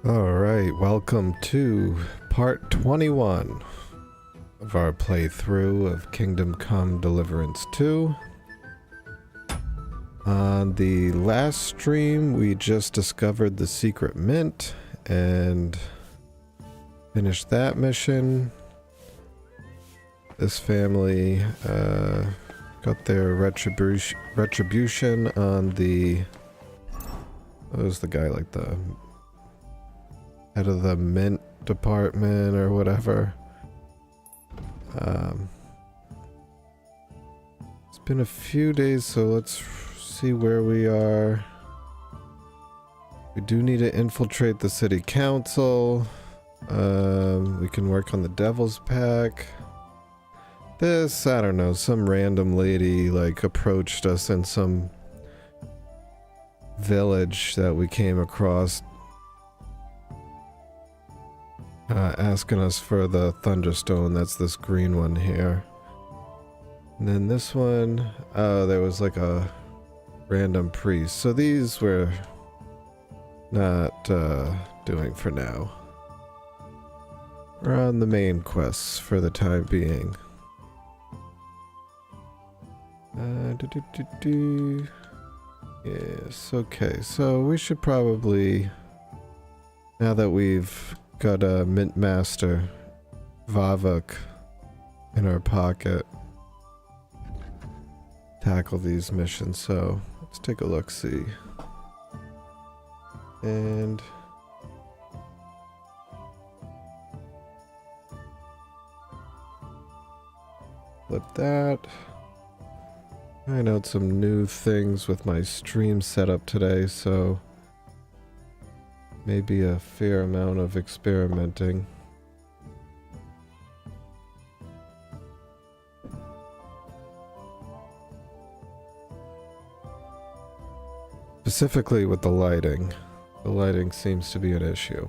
Alright, welcome to part 21 of our playthrough of Kingdom Come Deliverance 2. On the last stream, we just discovered the secret mint and finished that mission. This family got their retribution on the... What was the guy, like the head of the mint department or whatever. It's been a few days, so let's see where we are. We do need to infiltrate the city council. We can work on the devil's pack. This, I don't know, some random lady like approached us in some village that we came across, asking us for the Thunderstone. That's this green one here. And then this one, oh, there was like a random priest. So these we're not doing for now. We're on the main quests for the time being. Yes, okay, so we should probably, now that we've got a Mint Master Vavok in our pocket, tackle these missions. So let's take a look-see. And flip that. I know some new things with my stream setup today, so maybe a fair amount of experimenting. Specifically with the lighting. The lighting seems to be an issue.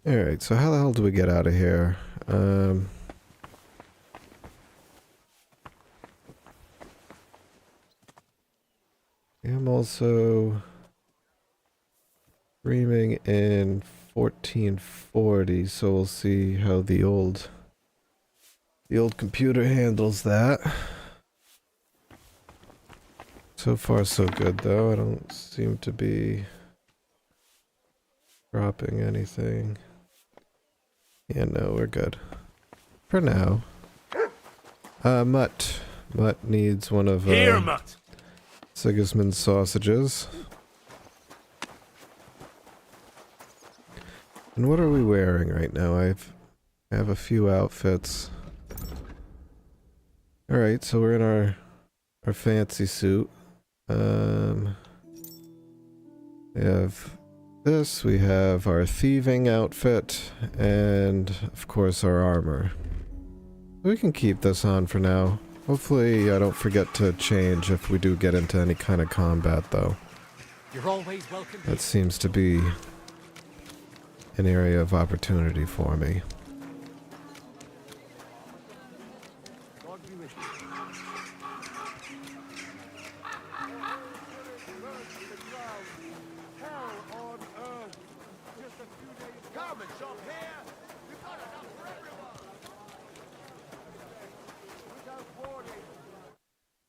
Alright, so how the hell do we get out of here? I'm also streaming in 1440, so we'll see how the old computer handles that. So far so good though. I don't seem to be dropping anything. Yeah, no, we're good. For now. Mutt. Mutt needs one of, Here, Mutt! Sigismund's sausages. And what are we wearing right now? I have a few outfits. Alright, so we're in our fancy suit. We have this, we have our thieving outfit, and of course our armor. We can keep this on for now. Hopefully I don't forget to change if we do get into any kind of combat though. You're always welcome. That seems to be an area of opportunity for me.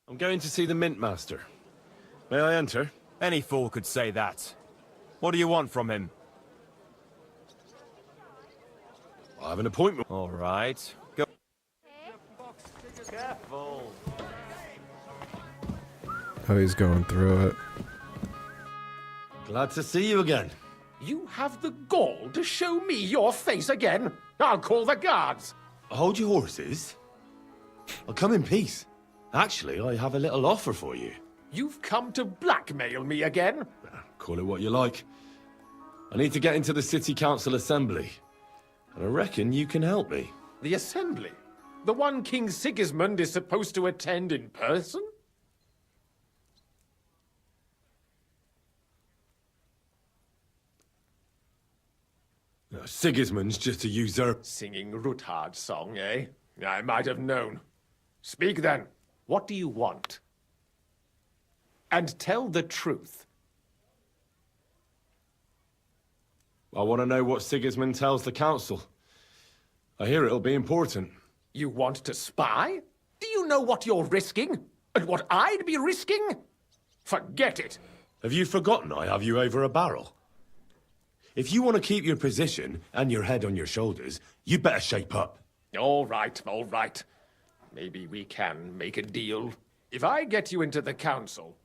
I'm going to see the Mint Master. May I enter? Any fool could say that. What do you want from him? I have an appointment. All right. Go. Careful. Oh, he's going through it. Glad to see you again. You have the gall to show me your face again? I'll call the guards. Hold your horses. I'll come in peace. Actually, I have a little offer for you. You've come to blackmail me again? Call it what you like. I need to get into the City Council Assembly. And I reckon you can help me. The assembly? The one King Sigismund is supposed to attend in person? Sigismund's just a usurper. Singing Ruthard's song, eh? I might have known. Speak then. What do you want? And tell the truth. I want to know what Sigismund tells the council. I hear it'll be important. You want to spy? Do you know what you're risking? And what I'd be risking? Forget it. Have you forgotten I have you over a barrel? If you want to keep your position and your head on your shoulders, you better shape up. All right, all right. Maybe we can make a deal. If I get you into the council,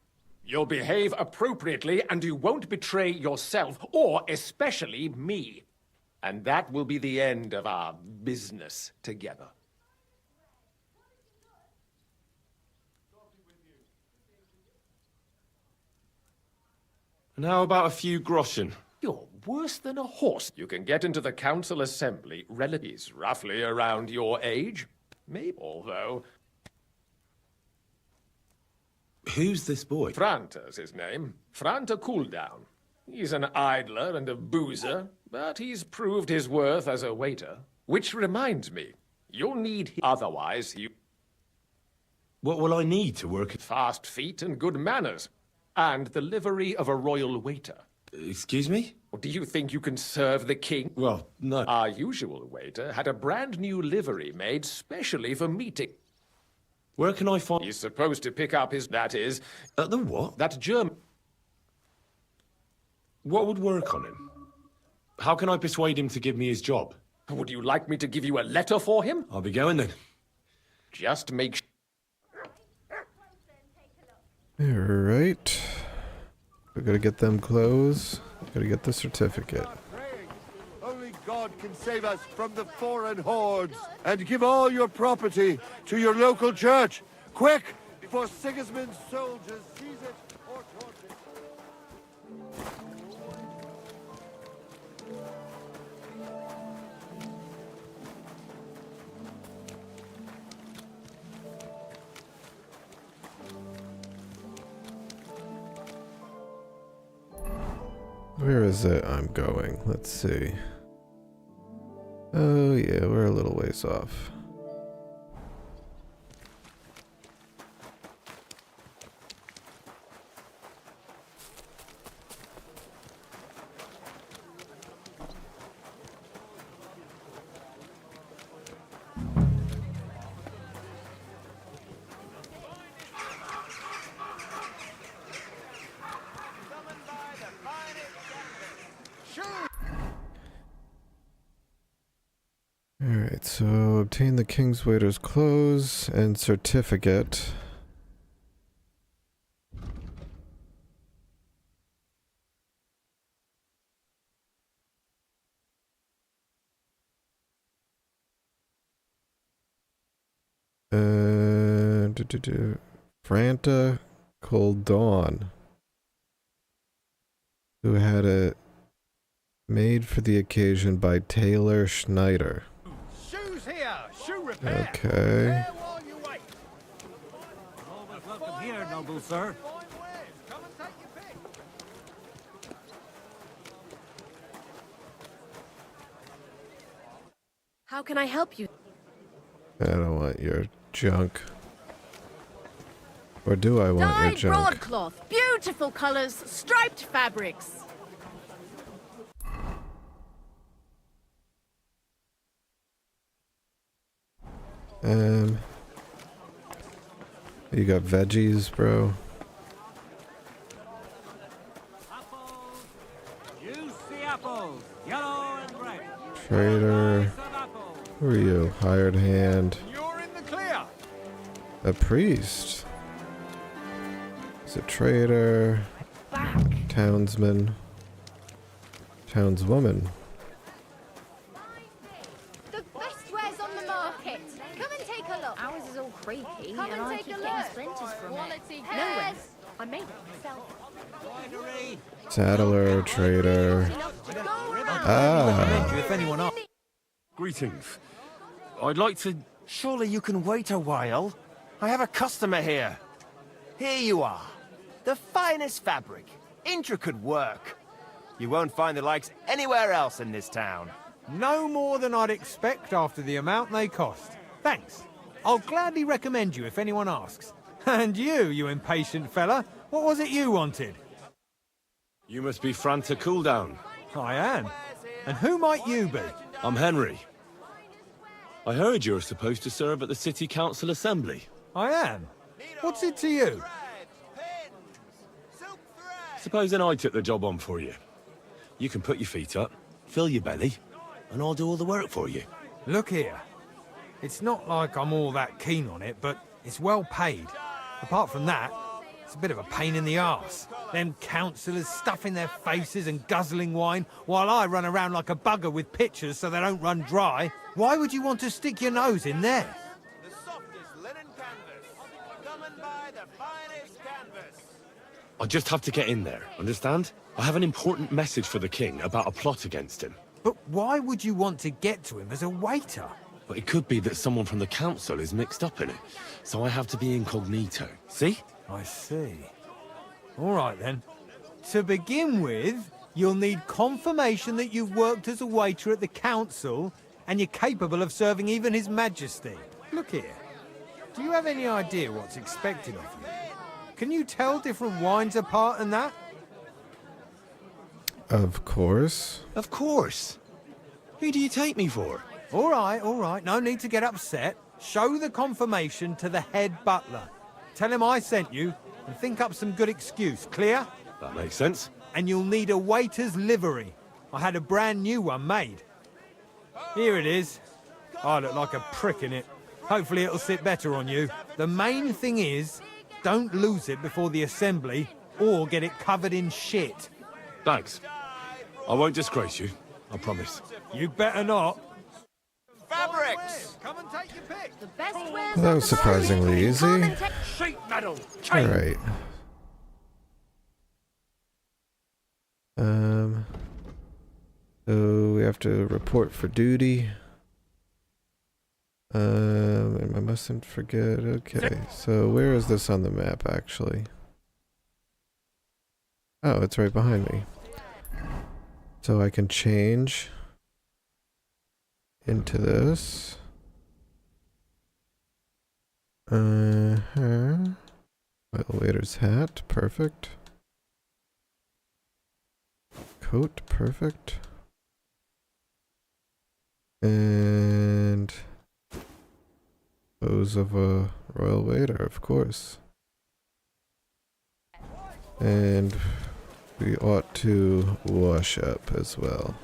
you'll behave appropriately and you won't betray yourself, or especially me. And that will be the end of our business together. And how about a few groschen? You're worse than a horse. You can get into the council assembly relatives roughly around your age. Maybe, although... Who's this boy? Franta's his name. Franta Cooldown. He's an idler and a boozer, but he's proved his worth as a waiter. Which reminds me, you'll need him. Otherwise, you... What will I need to work? Fast feet and good manners. And the livery of a royal waiter. Excuse me? Or do you think you can serve the king? Well, no. Our usual waiter had a brand new livery made specially for meeting. Where can I find... He's supposed to pick up his... That is... At the what? That German... What would work on him? How can I persuade him to give me his job? Would you like me to give you a letter for him? I'll be going then. Just make... Alright. We gotta get them clothes. Gotta get the certificate. Only God can save us from the foreign hordes. And give all your property to your local church. Quick, before Sigismund's soldiers seize it or torch it. Where is it I'm going? Let's see. Oh yeah, we're a little ways off. Alright, so obtain the King's Waiter's clothes and certificate. Franta Cold Dawn, who had it made for the occasion by Taylor Schneider. Shoes here, shoe repair. Okay. There while you wait. Always welcome here, noble sir. Fine wares. Come and take your pick. How can I help you? I don't want your junk. Or do I want your Dyed junk? broadcloth, beautiful colors, striped fabrics. You got veggies, bro. Apples, juicy apples, yellow and red. Trader. Some apples. Who are you? Hired hand. You're in the clear. A priest. He's a trader. Townsman. Townswoman. The best wares on the market. Come and take a look. Ours is all creaky, Come and and I take keep a getting look. splinters from Quality it. pears. Nowhere. I made it myself. Winery. Saddler, trader. Ah. If anyone asks. Greetings. I'd like to... Surely you can wait a while. I have a customer here. Here you are. The finest fabric. Intricate work. You won't find the likes anywhere else in this town. No more than I'd expect after the amount they cost. Thanks. I'll gladly recommend you if anyone asks. And you impatient fella, what was it you wanted? You must be Franta Cooldown. I am. And who might you be? I'm Henry. I heard you're supposed to serve at the City Council Assembly. I am. What's it to you? Supposing I took the job on for you. You can put your feet up, fill your belly, and I'll do all the work for you. Look here. It's not like I'm all that keen on it, but it's well paid. Apart from that, it's a bit of a pain in the arse. Them councillors stuffing their faces and guzzling wine, while I run around like a bugger with pitchers so they don't run dry. Why would you want to stick your nose in there? The softest linen canvas. Come and buy the finest canvas. I just have to get in there, understand? I have an important message for the king about a plot against him. But why would you want to get to him as a waiter? But it could be that someone from the council is mixed up in it, so I have to be incognito. See? I see. All right, then. To begin with, you'll need confirmation that you've worked as a waiter at the council and you're capable of serving even His Majesty. Look here. Do you have any idea what's expected of you? Can you tell different wines apart and that? Of course. Of course. Who do you take me for? All right. No need to get upset. Show the confirmation to the head butler. Tell him I sent you and think up some good excuse. Clear? That makes sense. And you'll need a waiter's livery. I had a brand new one made. Here it is. I look like a prick in it. Hopefully it'll sit better on you. The main thing is, don't lose it before the assembly or get it covered in shit. Thanks. I won't disgrace you, I promise. You better not. Fabrics! Come and take your pick. The best wares That on was the surprisingly easy. Sheet metal! Alright. So we have to report for duty. And I mustn't forget. Okay, so where is this on the map actually? Oh, it's right behind me. So I can change into this. My waiter's hat, perfect. Coat, perfect. And pose of a royal waiter, of course. And we ought to wash up as well.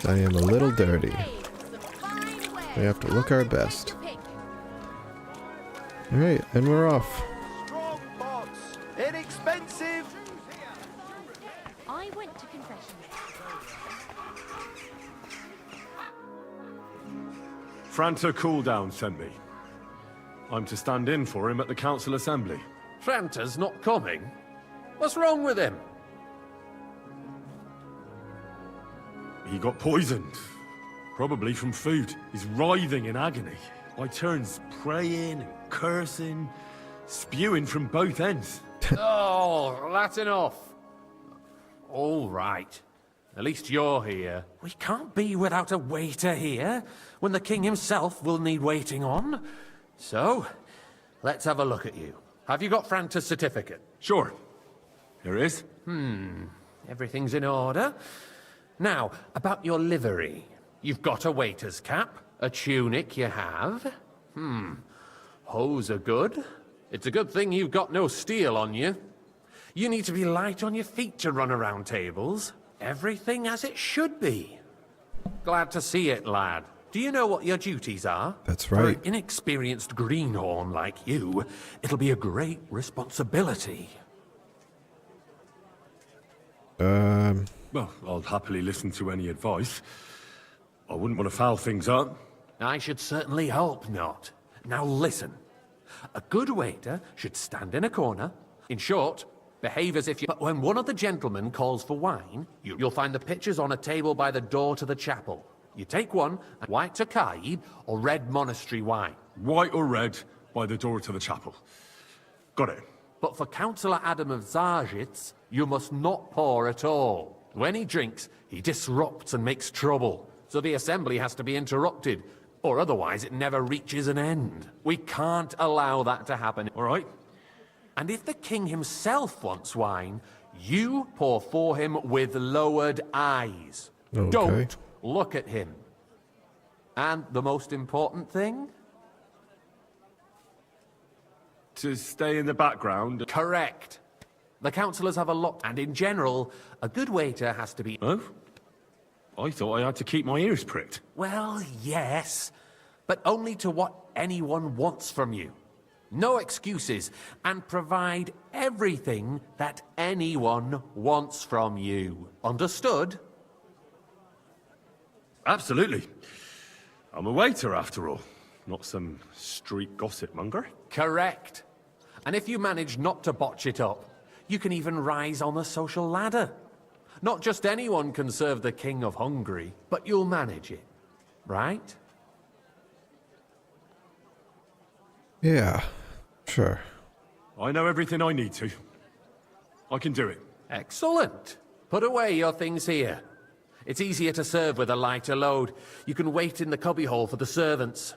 I am a little dirty. We have to look our best. Alright, and we're off. Strong pots. Inexpensive. I went to confession. Franta Cooldown sent me. I'm to stand in for him at the council assembly. Franta's not coming. What's wrong with him? He got poisoned. Probably from food. He's writhing in agony. By turns praying and cursing, spewing from both ends. Oh, that's enough. All right. At least you're here. We can't be without a waiter here, when the king himself will need waiting on. So, let's have a look at you. Have you got Franta's certificate? Sure. Here it is. Everything's in order. Now, about your livery. You've got a waiter's cap, a tunic you have. Hose are good. It's a good thing you've got no steel on you. You need to be light on your feet to run around tables. Everything as it should be. Glad to see it, lad. Do you know what your duties are? That's For right. an inexperienced greenhorn like you, it'll be a great responsibility. Well, I'll happily listen to any advice. I wouldn't want to foul things up. I should certainly hope not. Now listen. A good waiter should stand in a corner. In short, behave as if you... But when one of the gentlemen calls for wine, you'll find the pitchers on a table by the door to the chapel. You take one, and white Tokaib or red monastery wine. White or red, by the door to the chapel. Got it. But for Councillor Adam of Zarzhitz, you must not pour at all. When he drinks, he disrupts and makes trouble, so the assembly has to be interrupted, or otherwise it never reaches an end. We can't allow that to happen. All right. And if the king himself wants wine, you pour for him with lowered eyes. Okay. Don't look at him. And the most important thing? To stay in the background. Correct. The councillors have a lot, and in general, a good waiter has to be... Oh? I thought I had to keep my ears pricked. Well, yes, but only to what anyone wants from you. No excuses, and provide everything that anyone wants from you. Understood? Absolutely. I'm a waiter, after all. Not some street gossip monger. Correct. And if you manage not to botch it up, you can even rise on the social ladder. Not just anyone can serve the King of Hungary, but you'll manage it, right? Yeah, sure. I know everything I need to. I can do it. Excellent. Put away your things here. It's easier to serve with a lighter load. You can wait in the cubbyhole for the servants.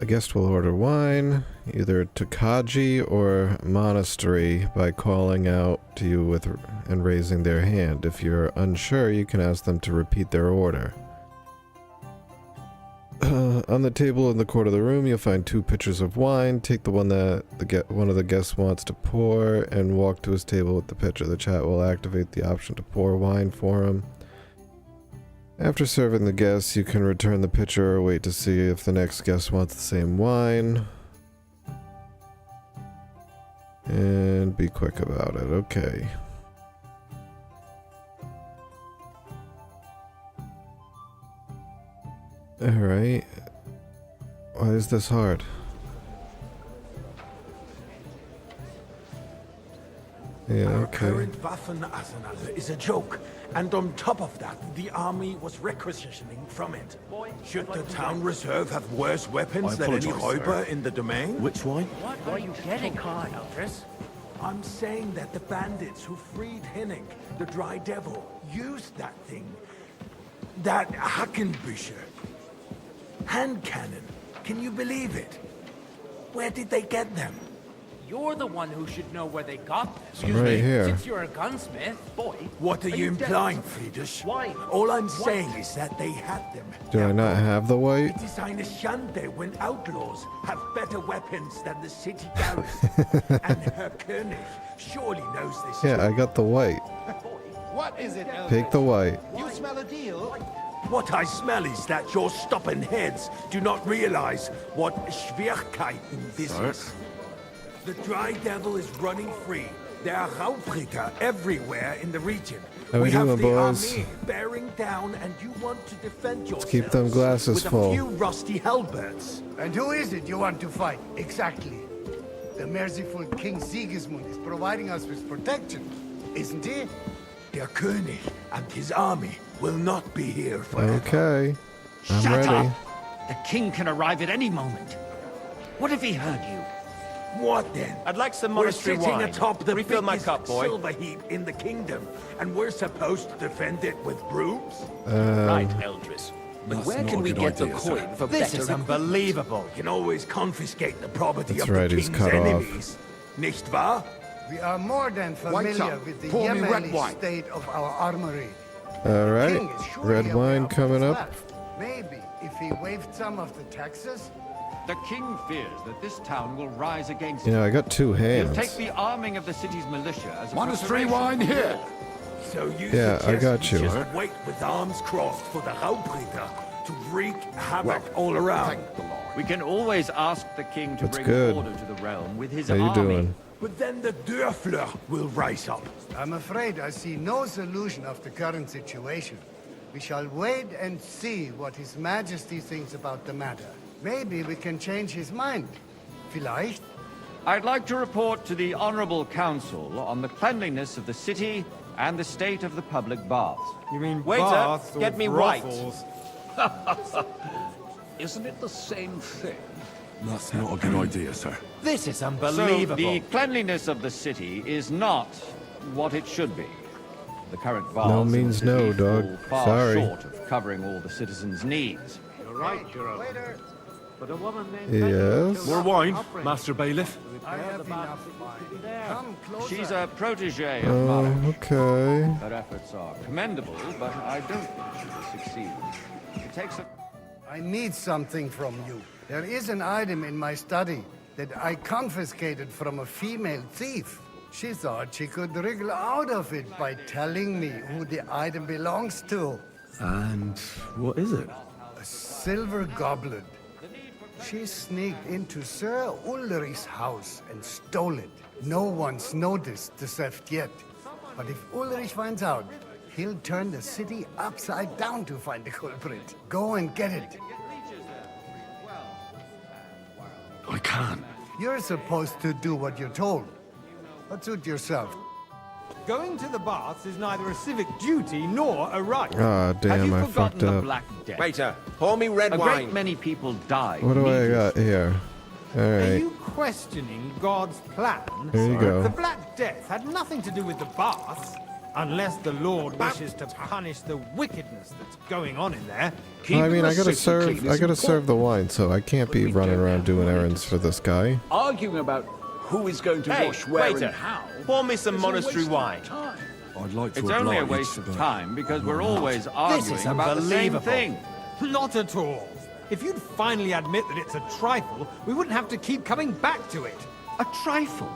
A guest will order wine, either Tokaji or monastery, by calling out to you and raising their hand. If you're unsure, you can ask them to repeat their order. On the table in the corner of the room, you'll find 2 pitchers of wine. Take the one that one of the guests wants to pour and walk to his table with the pitcher. The chat will activate the option to pour wine for him. After serving the guests, you can return the pitcher or wait to see if the next guest wants the same wine. And be quick about it. Okay. Alright. Why is this hard? Yeah, Our okay. current Waffenarsenal is a joke, and on top of that, the army was requisitioning from it. Should the town reserve have worse weapons than any Räuber in the domain? Which wine? What are you getting at, Elvis? I'm saying that the bandits who freed Henning, the Dry Devil, used that thing. That Hackenbücher. Hand cannon. Can you believe it? Where did they get them? You're the one who should know where they got them. Excuse Right me? here. Since you're a gunsmith, boy. What are you implying, Friedrich? Why? All I'm saying is that they had them. Do I not have the white? It is eine Schande when outlaws have better weapons than the city garrison. And Herr König surely knows this. Yeah, I got the white. What is it, Elvis? Take the white. You smell a deal? What I smell is that your stubborn heads do not realize what Schwierigkeiten this is. The Dry Devil is running free. There are Raubritter everywhere in the region. How we have doing, the boys? army bearing down, and you want to defend yourselves keep them glasses with full. a few rusty halberds. And who is it you want to fight, exactly? The merciful King Sigismund is providing us with protection, isn't he? Der König and his army will not be here forever. Okay. I'm Shut ready. up! The king can arrive at any moment. What if he heard you? What then? I'd like some We're monastery sitting wine. atop the Refill my biggest cup, boy. silver heap in the kingdom, and we're supposed to defend it with brooms? Right, Eldris. But where can we get the coin for This better is unbelievable. You can always confiscate the property That's of right, the he's king's cut off. enemies. Nicht wahr? We are more than familiar with the Pour me red Yemeni wine. state of our armory. Alright. King is surely Red aware wine of coming what's up. left. Maybe if he waived some of the taxes. The king fears that this town will rise against You know, I got 2 him. He'll hands. take the arming of the city's militia as a Monastery preparation. wine here. So you Yeah, I suggest got we you. just wait with arms crossed for the Raubritter to wreak havoc all around. We can always ask the king to That's bring good. order to the realm with his How you army. doing? But then the Dörfler will rise up. I'm afraid I see no solution of the current situation. We shall wait and see what His Majesty thinks about the matter. Maybe we can change his mind. Vielleicht? I'd like to report to the Honorable Council on the cleanliness of the city and the state of the public baths. You mean Waiter, baths or get me white. brothels? Isn't it the same thing? That's not a good idea, sir. This is So unbelievable. the cleanliness of the city is not what it should be. The current baths No in the means city no, dog. fall far Sorry. short of covering all the citizens' needs. You're right, Jerome. But a woman named Yes. More wine, Master Bailiff. I have enough wine. Come closer. She's a protege of Oh, Marek. okay. Her efforts are commendable, but I don't think she will succeed. It takes a... I need something from you. There is an item in my study that I confiscated from a female thief. She thought she could wriggle out of it by telling me who the item belongs to. And what is it? A silver goblet. She sneaked into Sir Ulrich's house and stole it. No one's noticed the theft yet. But if Ulrich finds out, he'll turn the city upside down to find the culprit. Go and get it. I can't. You're supposed to do what you're told. But suit yourself. Going to the baths is neither a civic duty nor a right. Ah, Have damn, you I forgotten fucked the up. Black Death? Waiter, pour me red A wine. great many people died. What do I needlessly. got here? Are Alright. you questioning God's plan? There you go. The Black Death had nothing to do with the baths, unless the Lord wishes to punish the wickedness that's going on in there. I mean, I gotta serve the wine, so I can't be running around doing errands for this guy. Arguing about who is going to Hey, wash where waiter, and how. pour me some is a monastery waste of wine. time. I'd like to It's oblige, only a waste of but time because we're always This arguing is about the same unbelievable. thing. Not at all. If you'd finally admit that it's a trifle, we wouldn't have to keep coming back to it. A trifle?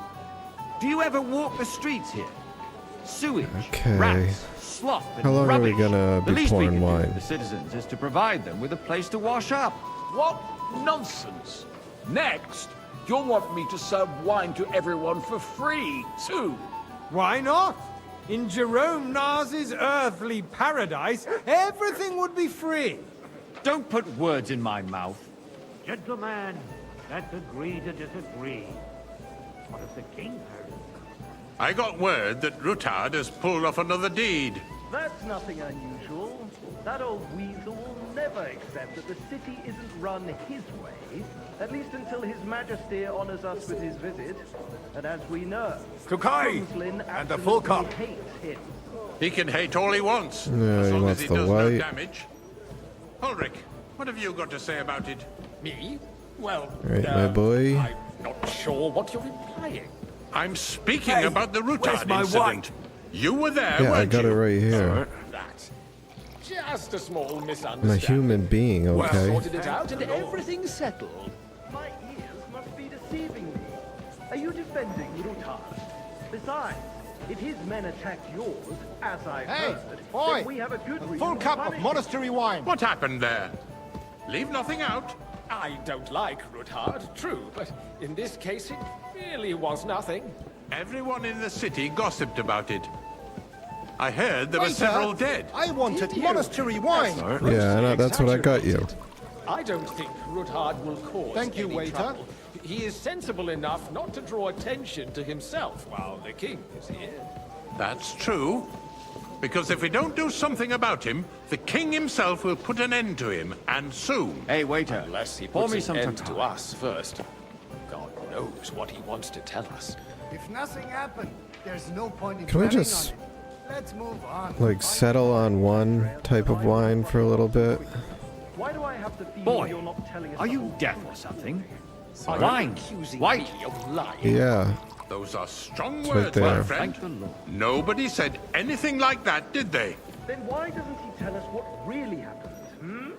Do you ever walk the streets here? Sewage, Okay. rats, slop, and How long are we rubbish. gonna The be least we pouring can do wine? for the citizens is to provide them with a place to wash up. What nonsense! Next, you'll want me to serve wine to everyone for free, too. Why not? In Jerome Nars's earthly paradise, everything would be free. Don't put words in my mouth. Gentlemen, let's agree to disagree. What has the king heard? I got word that Rutard has pulled off another deed. That's nothing unusual. That old weasel will never accept that the city isn't run his way, at least until His Majesty honors us with his visit. And as we know, Kukai! Kunslin And a full cup. absolutely hates him. He can hate all he wants, Yeah, as he long wants as he the does no white. damage. Ulrich, what have you got to say about it? Me? Well, Alright, my boy. I'm not sure what you're implying. I'm speaking Hey, about the where's Rutard my incident. You were there, Yeah, I weren't got you? it right here. That. Just a small I'm a misunderstanding. human being, okay? Sorted it out and everything's settled. My ears must be deceiving me. Are you defending Rutard? Besides, if his men attacked yours, as I've heard, then we have a good reason to punish him. wine. What happened there? Leave nothing out. I don't like Rutard, true, but in this case it really was nothing. Everyone in the city gossiped about it. I heard there were several dead. I wanted monastery wine. Yeah, I know, that's what I got you. I don't think Rutard will cause Thank you, any waiter. trouble. He is sensible enough not to draw attention to himself while the king is here. That's true. Because if we don't do something about him, the king himself will put an end to him, and soon. Hey, waiter, Unless he pour puts me an some end to tartar. us first. God knows what he wants to tell us. If nothing happened, there's no point in Can we dwelling just, on it. Let's move on. like, settle on one type of wine for a little bit? Why do I have the feeling Boy, you're not telling us are the you whole deaf truth? or something? Are Wine, you accusing white. me of lying? Yeah. Those are strong It's words, right my there. friend. Thank the Lord. Nobody said anything like that, did they? Then why doesn't he tell us what really happened?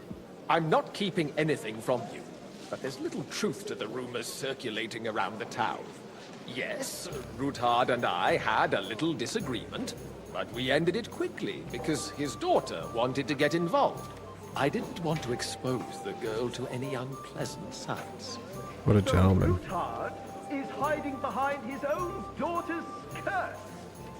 I'm not keeping anything from you, but there's little truth to the rumors circulating around the town. Yes, Rutard and I had a little disagreement, but we ended it quickly because his daughter wanted to get involved. I didn't want to expose the girl to any unpleasant sights. What a gentleman. Rutard is hiding behind his own daughter's skirt.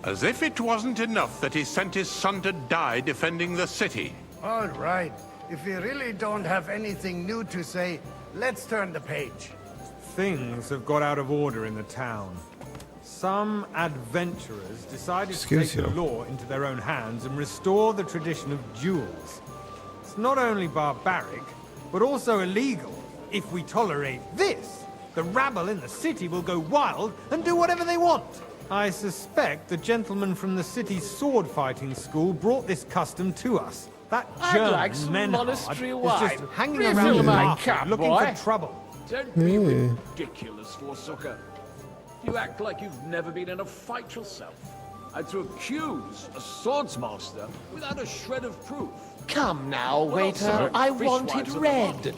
As if it wasn't enough that he sent his son to die defending the city. All right. If you really don't have anything new to say, let's turn the page. Things have got out of order in the town. Some adventurers decided Excuse to take you. the law into their own hands and restore the tradition of duels. It's not only barbaric, but also illegal. If we tolerate this, the rabble in the city will go wild and do whatever they want. I suspect the gentleman from the city's sword fighting school brought this custom to us. That I'd German like some Menhard monastery is wine. just hanging Refill around the my market cup, looking boy. for trouble. Don't be ridiculous, Forsucker. You act like you've never been in a fight yourself. And to accuse a swordsmaster without a shred of proof. Come now, Well, waiter. sir, I fishwives want it of the red. market.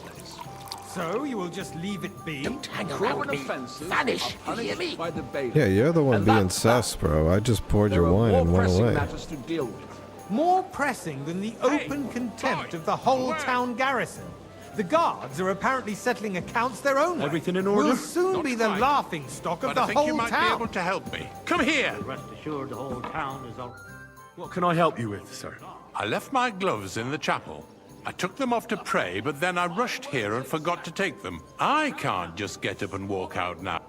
So you will just leave it be? Don't hang Cruel around and me. offences Vanish, are you hear me? punished by the bailiff. Yeah, you're the one And being that's sus, bro. I just poured There your are wine more and went pressing away. matters to deal with. More pressing than the open contempt of the whole town garrison. The guards are apparently settling accounts their own way. Everything in order? We'll soon be the quite. laughing stock of But the I think you whole might be town. able to help me. Come here! Rest assured, the whole town is all... What can I help you with, sir? I left my gloves in the chapel. I took them off to pray, but then I rushed here and forgot to take them. I can't just get up and walk out now.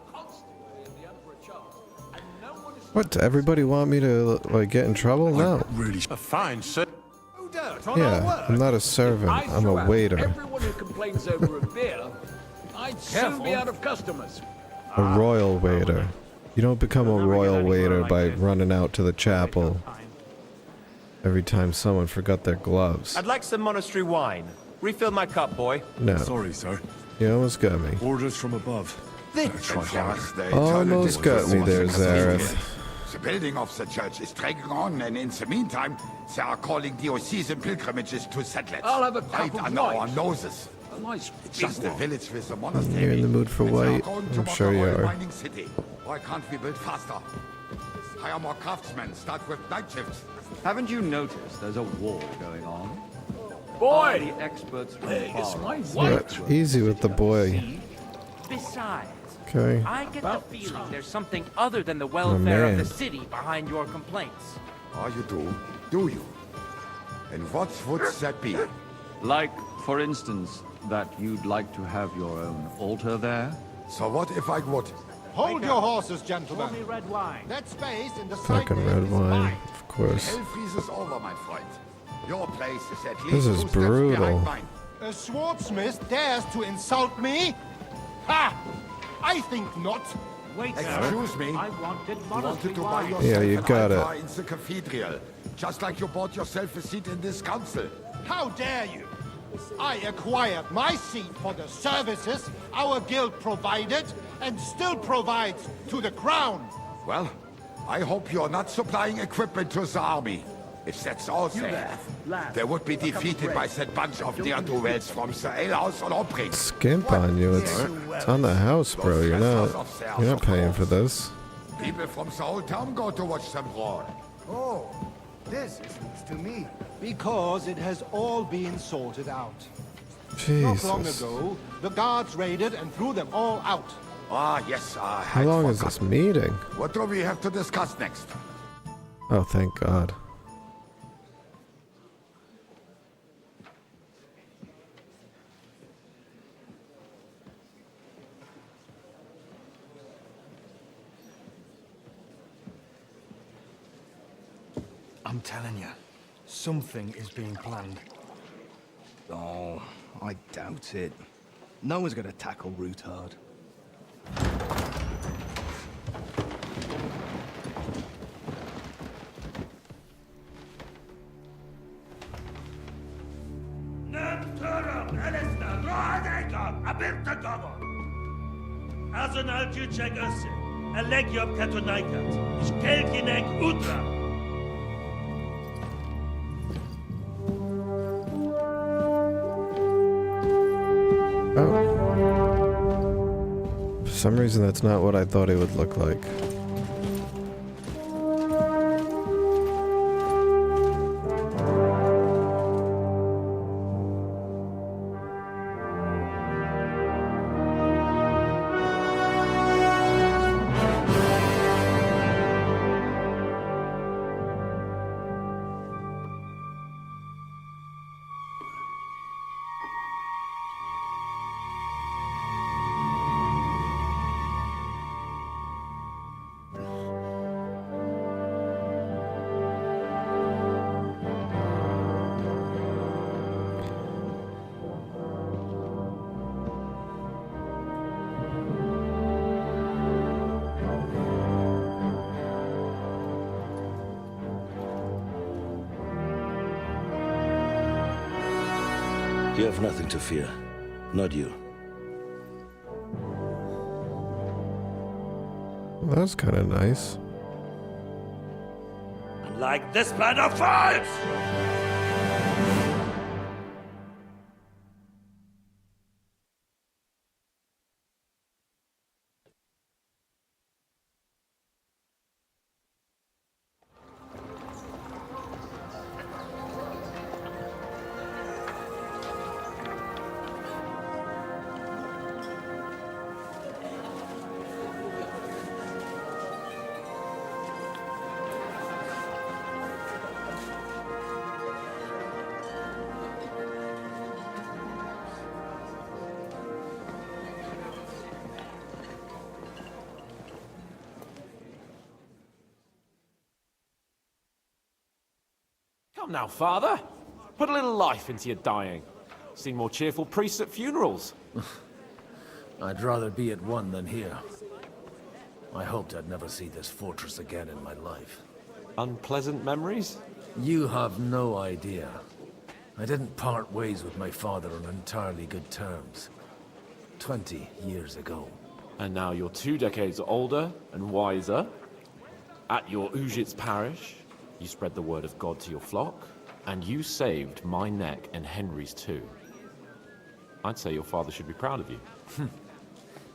What? Everybody want me to like get in trouble? No. Really? A fine sir. No dirt on our Yeah, word. I'm not a servant. I I'm threw a out waiter. Everyone who complains over a beer, I'd soon be out of customers. A royal waiter. You don't become a royal waiter by running out to the chapel every time someone forgot their gloves. I'd like some monastery wine. Refill my cup, boy. No. Sorry, sir. You almost got me. Orders from above. Almost got me there, Zareth. The building of the church is dragging on, and in the meantime, they are calling diocesan pilgrimages to settlers. I'll have a right cup of under our white. noses. A nice It's big just a one. village with a monastery. You're in the mood for And they are white? going to I'm mock sure a you oil are. mining city. Why can't we build faster? Hire more craftsmen. Start with night shifts. Haven't you noticed there's a war going on? Boy! The experts from It's far my off. wife. Yeah, easy with the boy. Besides, Okay. I get the feeling there's something other than the welfare of man. the city behind your complaints. Oh, you do? Do you? And what would that be? Like, for instance, that you'd like to have your own altar there? So what if I would? Hold your horses, gentlemen. Only red wine. That space in the Fucking red wine, of course. Hell freezes over, my friend. Your place is at This least is 2 steps brutal. behind mine. A swordsmith dares to insult me? Ha! I think not. Wait, Excuse me. I wanted You monastery wanted to buy wine. yourself Yeah, you an got altar it. in the cathedral, just like you bought yourself a seat in this council. How dare you? I acquired my seat for the services our guild provided and still provides to the crown. Well, I hope you're not supplying equipment to the army. If that's all they have, they would be defeated by that bunch of ne'er-do-wells from the alehouse on Opring. Skimp on you. It's on the house, bro. You're not paying for this. People from the whole town go to watch them roar. Oh, this is news to me. Because it has all been sorted out. Not long Jesus. ago, the guards raided and threw them all out. Ah, yes, How long is this meeting? What do we have to discuss next? Oh, thank God. I'm telling you, something is being planned. Oh, I doubt it. No one's gonna tackle Rootard. Azonal Juchek Össe, Elegiop Katonaikat, Ishkelkinek Utra. Oh. For some reason, that's not what I thought it would look like. You have nothing to fear. Not you. Well, that's kind of nice. Like this plan of fights! Come now, Father. Put a little life into your dying. Seen more cheerful priests at funerals. I'd rather be at one than here. I hoped I'd never see this fortress again in my life. Unpleasant memories? You have no idea. I didn't part ways with my father on entirely good terms. 20 years ago. And now you're 2 decades older and wiser. At your Ujit's parish, you spread the word of God to your flock, and you saved my neck and Henry's too. I'd say your father should be proud of you.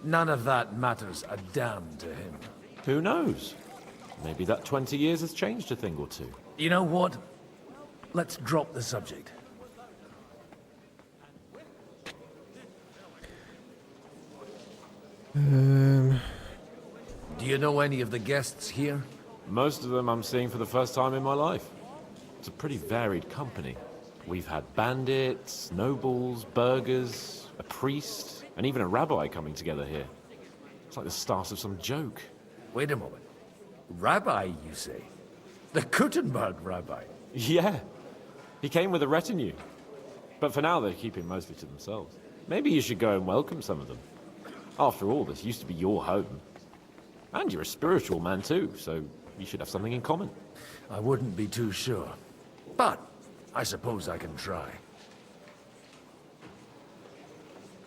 None of that matters a damn to him. Who knows? Maybe that 20 years has changed a thing or two. You know what? Let's drop the subject. Do you know any of the guests here? Most of them I'm seeing for the first time in my life. It's a pretty varied company. We've had bandits, nobles, burghers, a priest, and even a rabbi coming together here. It's like the start of some joke. Wait a moment. Rabbi, you say? The Kuttenberg rabbi? Yeah. He came with a retinue. But for now, they're keeping mostly to themselves. Maybe you should go and welcome some of them. After all, this used to be your home. And you're a spiritual man too, so you should have something in common. I wouldn't be too sure. But I suppose I can try.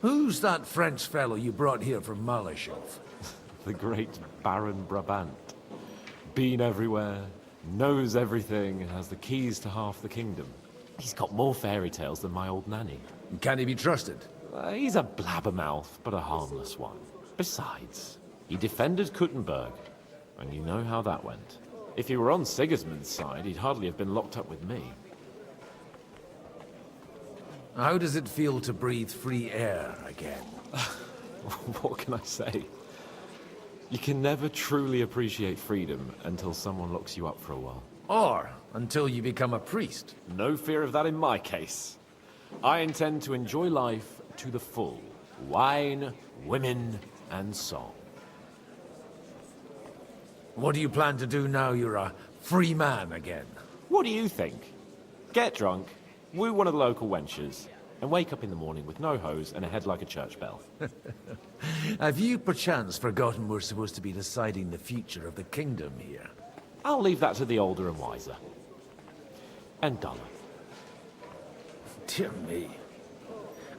Who's that French fellow you brought here from Malashov? The great Baron Brabant. Been everywhere, knows everything, and has the keys to half the kingdom. He's got more fairy tales than my old nanny. Can he be trusted? He's a blabbermouth, but a harmless one. Besides, he defended Kuttenberg, and you know how that went. If he were on Sigismund's side, he'd hardly have been locked up with me. How does it feel to breathe free air again? What can I say? You can never truly appreciate freedom until someone locks you up for a while. Or until you become a priest. No fear of that in my case. I intend to enjoy life to the full. Wine, women, and song. What do you plan to do now you're a free man again? What do you think? Get drunk, woo one of the local wenches, and wake up in the morning with no hose and a head like a church bell. Have you perchance forgotten we're supposed to be deciding the future of the kingdom here? I'll leave that to the older and wiser. And duller. Dear me.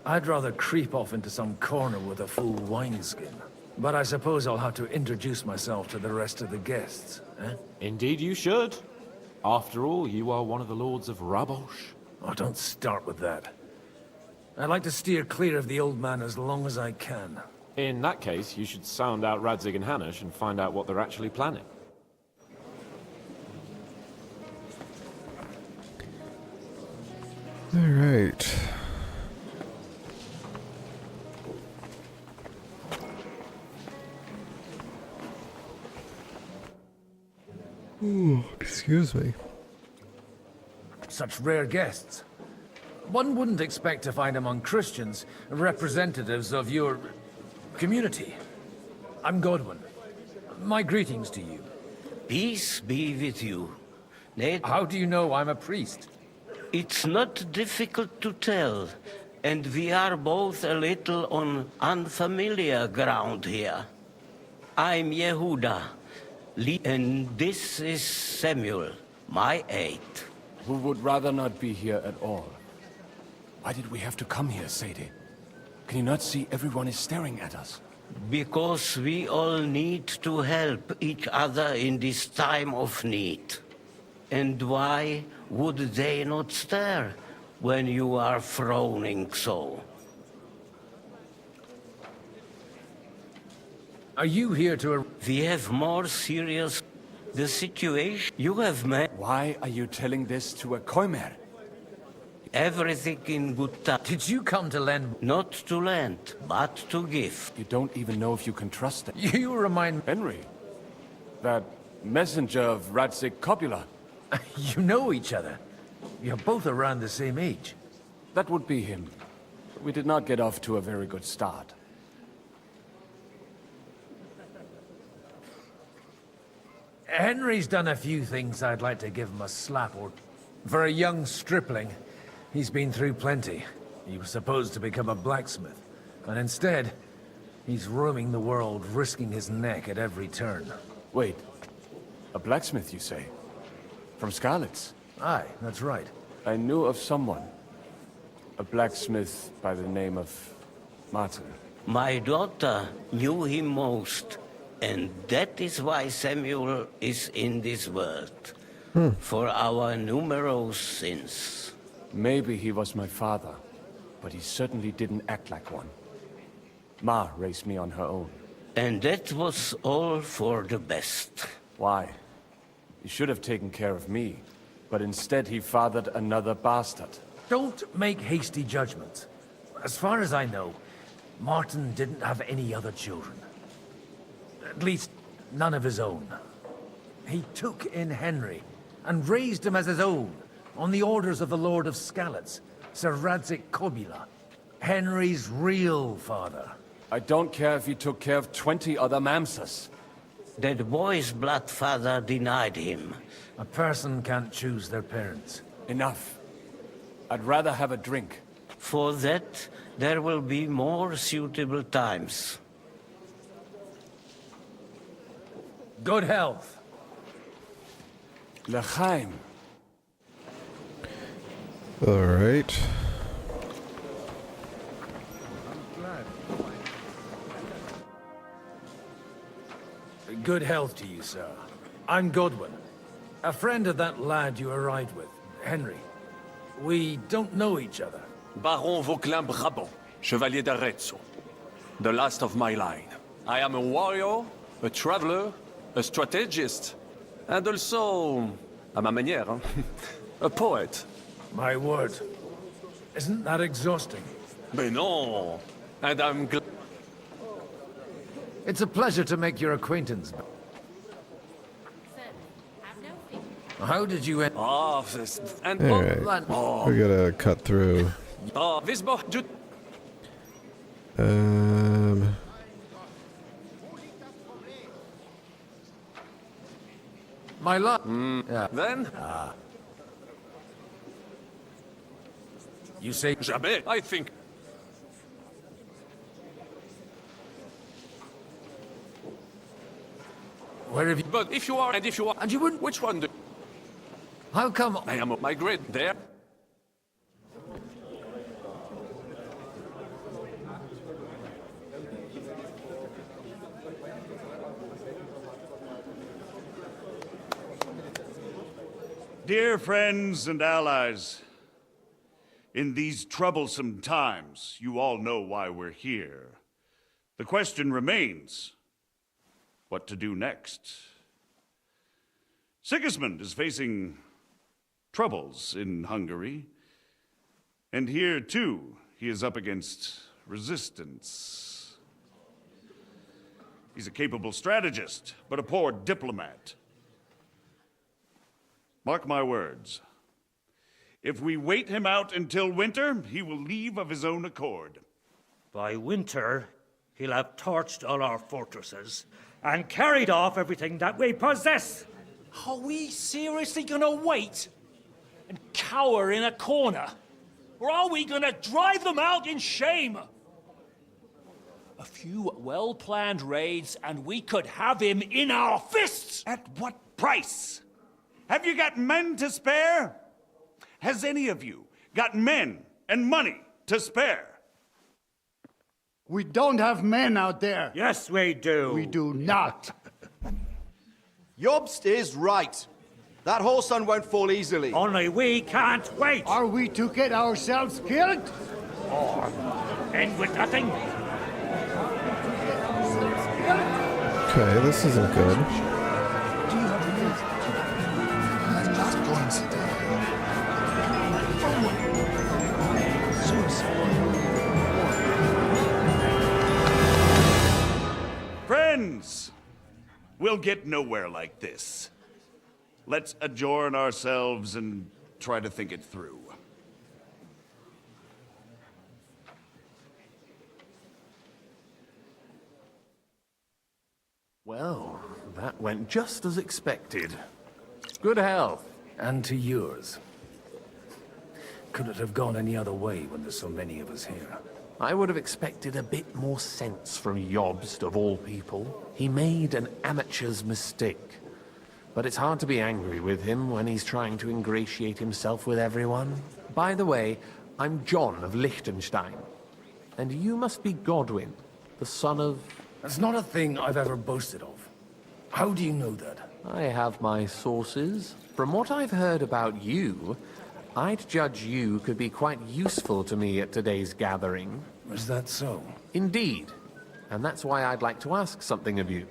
I'd rather creep off into some corner with a full wineskin. But I suppose I'll have to introduce myself to the rest of the guests, eh? Indeed you should. After all, you are one of the lords of Rabosh. Oh, don't start with that. I'd like to steer clear of the old man as long as I can. In that case, you should sound out Radzig and Hanush and find out what they're actually planning. All right. Ooh, excuse me. Such rare guests. One wouldn't expect to find among Christians representatives of your community. I'm Godwin. My greetings to you. Peace be with you. How do you know I'm a priest? It's not difficult to tell, and we are both a little on unfamiliar ground here. I'm Yehuda, and this is Samuel, my aide. Who would rather not be here at all. Why did we have to come here, Sadie? Can you not see everyone is staring at us? Because we all need to help each other in this time of need. And why would they not stare when you are frowning so? Are you here to... We have more serious... The situation you have met... Why are you telling this to a Koimer? Everything in good time. Did you come to lend... Not to lend, but to give. You don't even know if you can trust it. You remind... Henry. That messenger of Radzik Copula. You know each other. You're both around the same age. That would be him. We did not get off to a very good start. Henry's done a few things I'd like to give him a slap or... For a young stripling, he's been through plenty. He was supposed to become a blacksmith, and instead, he's roaming the world, risking his neck at every turn. Wait, a blacksmith, you say? From Scarlet's? Aye, that's right. I knew of someone. A blacksmith by the name of Martin. My daughter knew him most, and that is why Samuel is in this world. For our numerous sins. Maybe he was my father, but he certainly didn't act like one. Ma raised me on her own. And that was all for the best. Why? He should have taken care of me, but instead he fathered another bastard. Don't make hasty judgments. As far as I know, Martin didn't have any other children. At least, none of his own. He took in Henry, and raised him as his own, on the orders of the Lord of Skalitz, Sir Radzik Copula, Henry's real father. I don't care if he took care of 20 other mamsas. That boy's blood father denied him. A person can't choose their parents. Enough. I'd rather have a drink. For that, there will be more suitable times. Good health. L'chaim. All right. Good health to you, sir. I'm Godwin, a friend of that lad you arrived with, Henry. We don't know each other. Baron Vauclin Brabant, Chevalier d'Arezzo. The last of my line. I am a warrior, a traveler, a strategist, and also, à ma manière, a poet. My word. Isn't that exhausting? Mais non! And I'm glad... It's a pleasure to make your acquaintance. How did you end? Oh, and... All right. Oh. We gotta cut through. Oh, Visbo... My luck. Yeah. Then? You say... Jamais, I think... Where have you... But if you are, and if you are... And you wouldn't... Which one do... How come... I am my grid there. Dear friends and allies, in these troublesome times, you all know why we're here. The question remains, what to do next? Sigismund is facing troubles in Hungary, and here, too, he is up against resistance. He's a capable strategist, but a poor diplomat. Mark my words. If we wait him out until winter, he will leave of his own accord. By winter, he'll have torched all our fortresses and carried off everything that we possess. Are we seriously gonna wait and cower in a corner? Or are we gonna drive them out in shame? A few well-planned raids and we could have him in our fists! At what price? Have you got men to spare? Has any of you got men and money to spare. We don't have men out there. Yes, we do. We do not. Jobst is right. That whole sun won't fall easily. Only we can't wait. Are we to get ourselves killed? Or end with nothing? Okay, this isn't good. Friends, we'll get nowhere like this. Let's adjourn ourselves and try to think it through. Well, that went just as expected. Good health. And to yours. Could it have gone any other way when there's so many of us here? I would have expected a bit more sense from Jobst, of all people. He made an amateur's mistake. But it's hard to be angry with him when he's trying to ingratiate himself with everyone. By the way, I'm John of Liechtenstein. And you must be Godwin, the son of... That's not a thing I've ever boasted of. How do you know that? I have my sources. From what I've heard about you, I'd judge you could be quite useful to me at today's gathering. Is that so? Indeed. And that's why I'd like to ask something of you.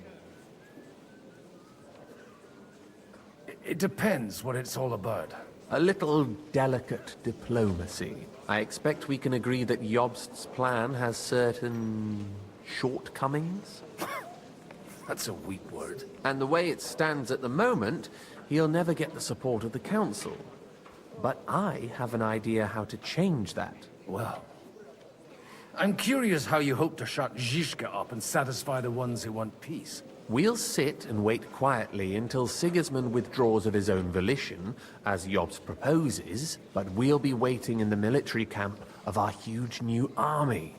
It depends what it's all about. A little delicate diplomacy. I expect we can agree that Jobst's plan has certain... shortcomings? That's a weak word. And the way it stands at the moment, he'll never get the support of the council. But I have an idea how to change that. Well, I'm curious how you hope to shut Zizka up and satisfy the ones who want peace. We'll sit and wait quietly until Sigismund withdraws of his own volition, as Jobst proposes, but we'll be waiting in the military camp of our huge new army.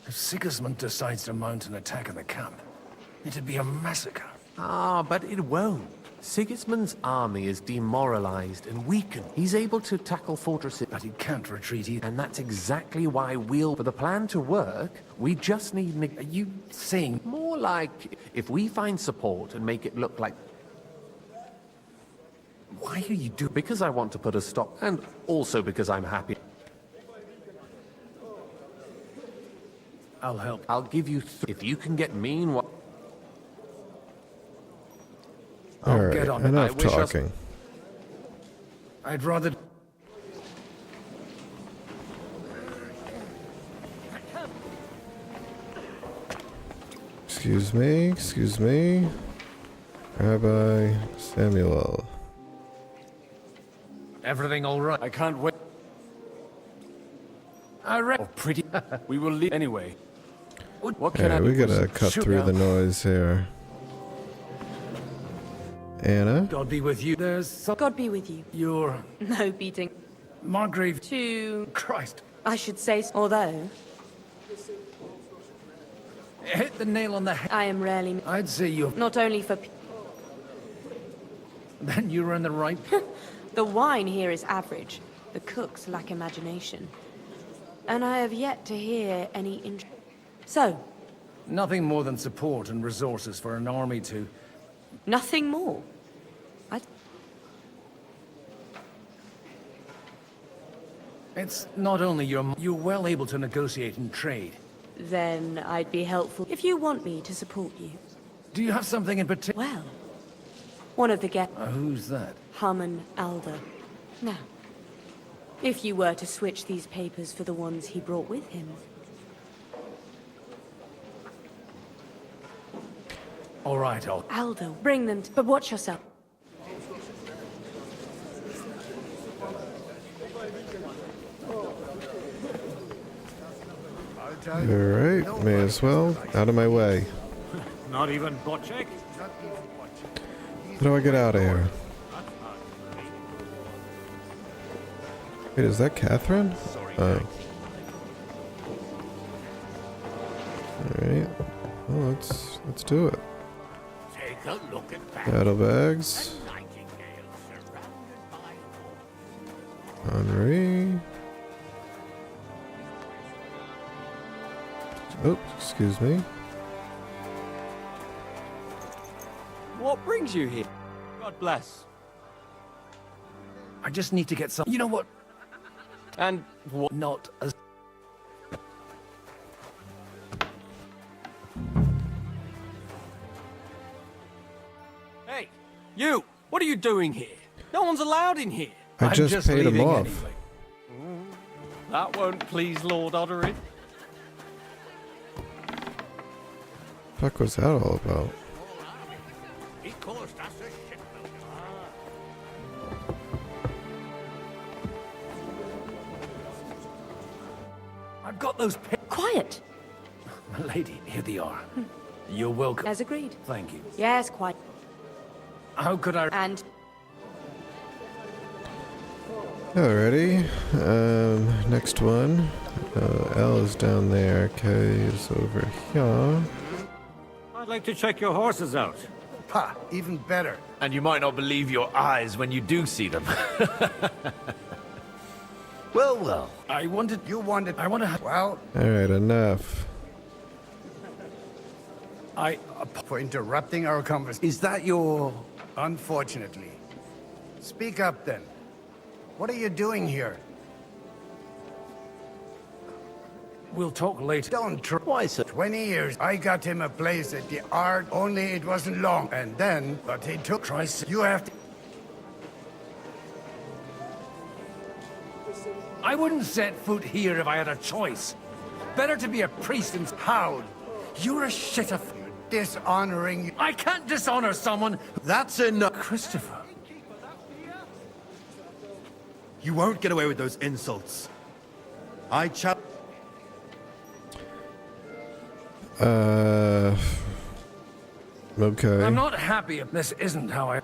If Sigismund decides to mount an attack on the camp, it'd be a massacre. Ah, but it won't. Sigismund's army is demoralized and weakened. He's able to tackle fortresses, but he can't retreat either. And that's exactly why for the plan to work, we just need... Are you saying? More like, if we find support and make it look like... Why are you doing... Because I want to put a stop, and also because I'm happy. I'll help. I'll give you... If you can get me what... All right, enough talking. I'd rather... Excuse me. Rabbi Samuel. Everything all right? I can't wait. I read... Oh, pretty... We will leave anyway. What can I we do? gotta cut through the noise here. Anna? God be with you. There's... God be with you. You're... No beating. Margrave... To... Christ. I should say, although... Hit the nail on the head. I am rarely... I'd say you... Not only for... Then you were in the right... The wine here is average. The cooks lack imagination. And I have yet to hear any So? Nothing more than support and resources for an army to... Nothing more? It's not only you're well able to negotiate and trade. Then I'd be helpful if you want me to support you. Do you have something in particular? Well, one of the who's that? Harman Alder. Now, if you were to switch these papers for the ones he brought with him. All right, Alder, bring them but watch yourself. Alright, may as well. Out of my way. Not even Bocek? How do I get out of here? Wait, is that Catherine? Oh. Alright. Well, let's do it. Take a look at that. Saddlebags. Henry. Oh, excuse me. What brings you here? God bless. I just need to get some... You know what? And what? Not as... Hey, you! What are you doing here? No one's allowed in here. I just paid him off. Anyway. That won't please Lord Oddery. Fuck was that all about? I've got those... Quiet! My lady, here they are. You're welcome. As agreed. Thank you. Yes, quite. How could I... And... Alrighty. Next one. L is down there. K is over here. I'd like to check your horses out. Ha! Even better. And you might not believe your eyes when you do see them. Well, well. I wanted... You wanted... I want to... Well... Alright, enough. For interrupting our conversation. Is that your... Unfortunately. Speak up, then. What are you doing here? We'll talk later. Don't try. Why, sir? 20 years. I got him a place at the art, only it wasn't long. And then, but he took... Try... You have to... I wouldn't set foot here if I had a choice. Better to be a priest in... How? You're a shitter. Dishonoring... I can't dishonor someone... That's enough. Christopher. You won't get away with those insults. I challenge... Okay. I'm not happy if this isn't how I...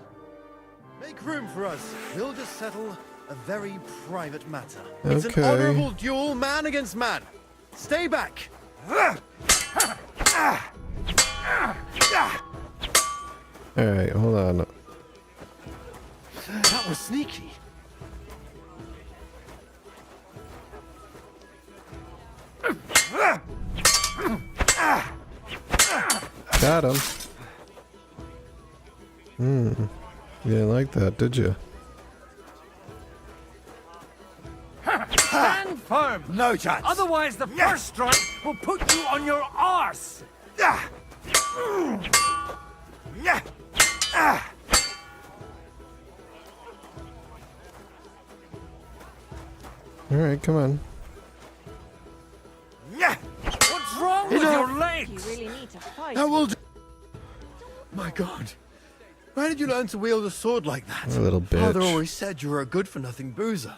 Make room for us. We'll just settle a very private matter. It's an Okay. honorable duel, man against man. Stay back. Alright, hold on. That was sneaky. Got him. You didn't like that, did you? Stand firm! No chance. Otherwise the first strike will put you on your arse! Alright, come on. What's wrong with your legs? You really need to fight. I will do. My God. Where did you learn to wield a sword like that? A little Father bitch. always said you were a good-for-nothing boozer.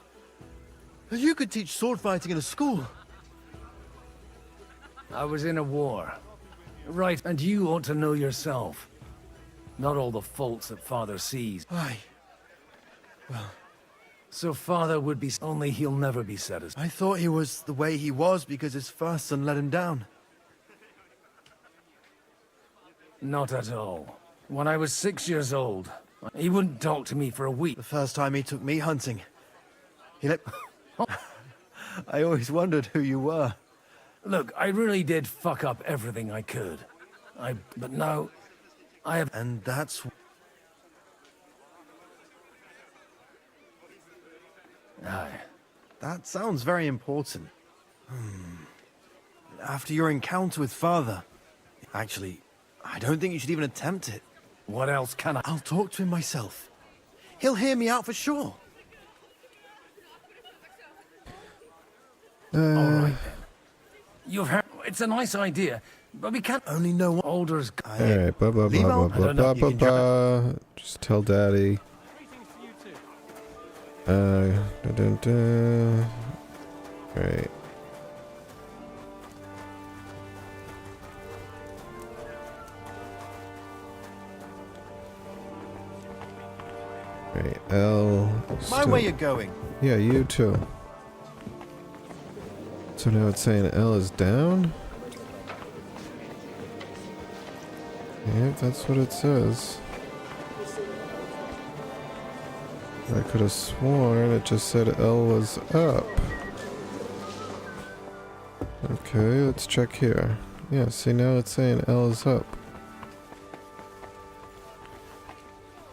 You could teach sword fighting in a school. I was in a war. Right, and you ought to know yourself. Not all the faults that Father sees. Aye. Well... So Father would be... Only he'll never be satisfied. I thought he was the way he was because his first son let him down. Not at all. When I was 6 years old, he wouldn't talk to me for a week. The first time he took me hunting, he let... I always wondered who you were. Look, I really did fuck up everything I could. But now, I have... And that's... Aye. That sounds very important. After your encounter with Father... Actually, I don't think you should even attempt it. What else can I... I'll talk to him myself. He'll hear me out for sure. All right, then. You've heard... It's a nice idea, but we can't... Only know what... Older's... Alright, blah blah blah blah blah blah blah blah. Just tell Daddy. Dun, dun, dun. Right. Right, L. My way you're going. Yeah, you too. So now it's saying L is down? Yep, that's what it says. I could have sworn it just said L was up. Okay, let's check here. Yeah, see now it's saying L is up.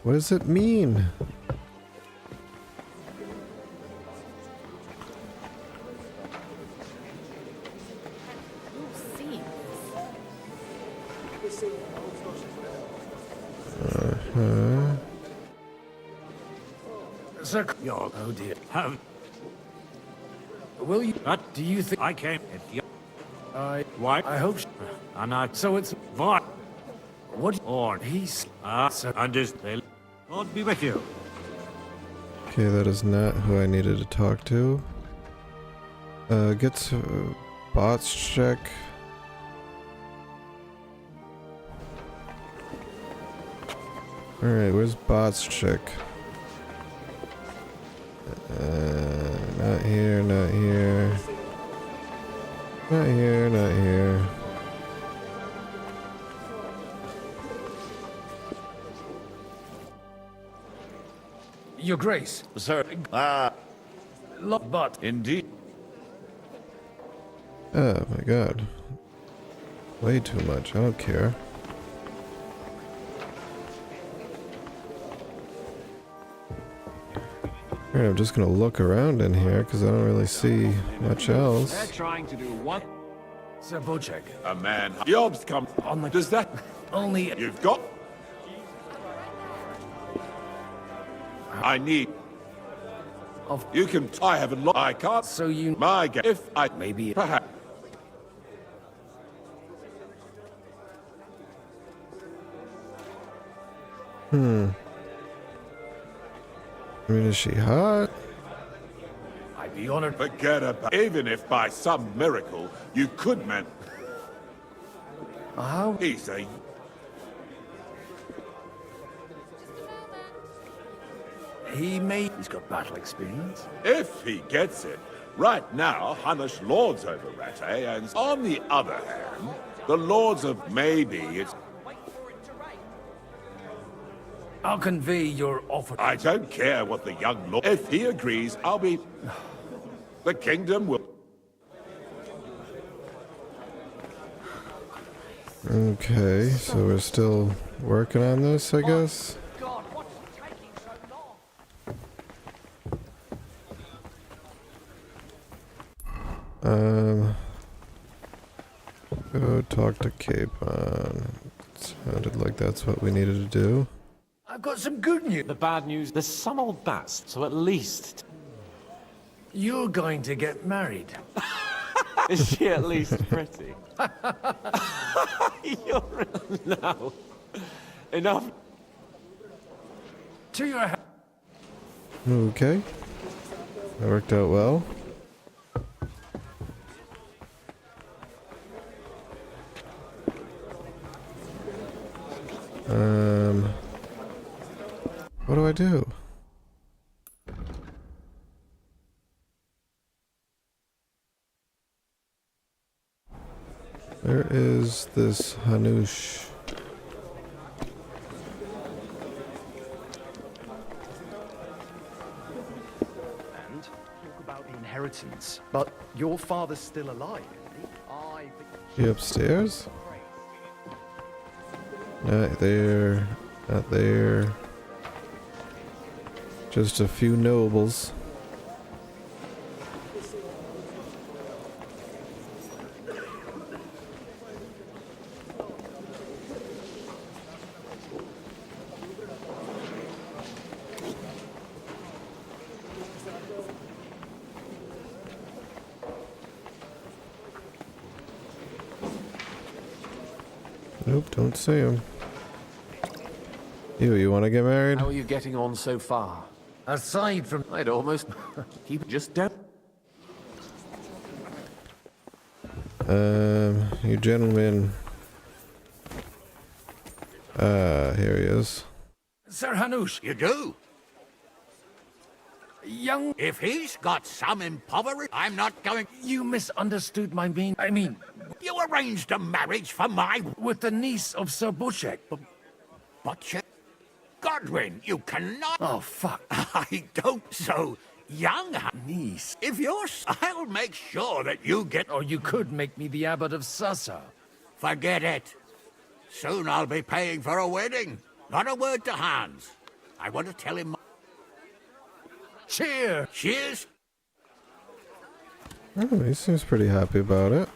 What does it mean? Uh-huh. Sir, oh dear. Will you? What do you think? I came. Why? I hope. And I. So it's what? What? Or he's. So understand. Lord be with you. Okay, that is not who I needed to talk to. Get to bots check. Alright, where's bots check? Not here, not here. Not here, not here. Your Grace. Sir. But Indeed. Oh my god. Way too much, I don't care. Alright, I'm just gonna look around in here because I don't really see much else. They're trying to do what? Sir Bocek. A man. Jobs come on. Does that Only you've got? I need. Of You can. I haven't. I can't. So you. My guess. If I Maybe. perhaps. I mean, is she hot? I'd be honored. Forget about. Even if by some miracle you could man. How? He's a. He's got battle experience. If he gets it. Right now, Hunnish lords over Rate, and on the other hand, the lords of maybe it's. I'll convey your offer. I don't care what the young lord. If he agrees, I'll be. The kingdom will. Okay, so we're still working on this, I guess. Go talk to Capon. Sounded like that's what we needed to do. I've got some good news. The bad news, there's some old bats, so at least... You're going to get married. Is she at least pretty? You're... No. Enough. To your... Okay. That worked out well. What do I do? Where is this Hanush? And talk about inheritance. But your father's still alive. She upstairs? Not there. Not there. Just a few nobles. Nope, don't see him. You want to get married? How are you getting on so far? Aside from... I'd almost keep it just down. You gentlemen. Here he is. Sir Hanush. You do? Young... If he's got some impoverished, I'm not going... You misunderstood my mean... I mean... You arranged a marriage for my... With the niece of Sir Bocek. Bocek? Godwin, you cannot... Oh, fuck. I don't so young. Niece. If you're... I'll make sure that you get... Or you could make me the abbot of Sussa. Forget it. Soon I'll be paying for a wedding. Not a word to Hans. I want to tell him... Cheer! Cheers! Oh, he seems pretty happy about it.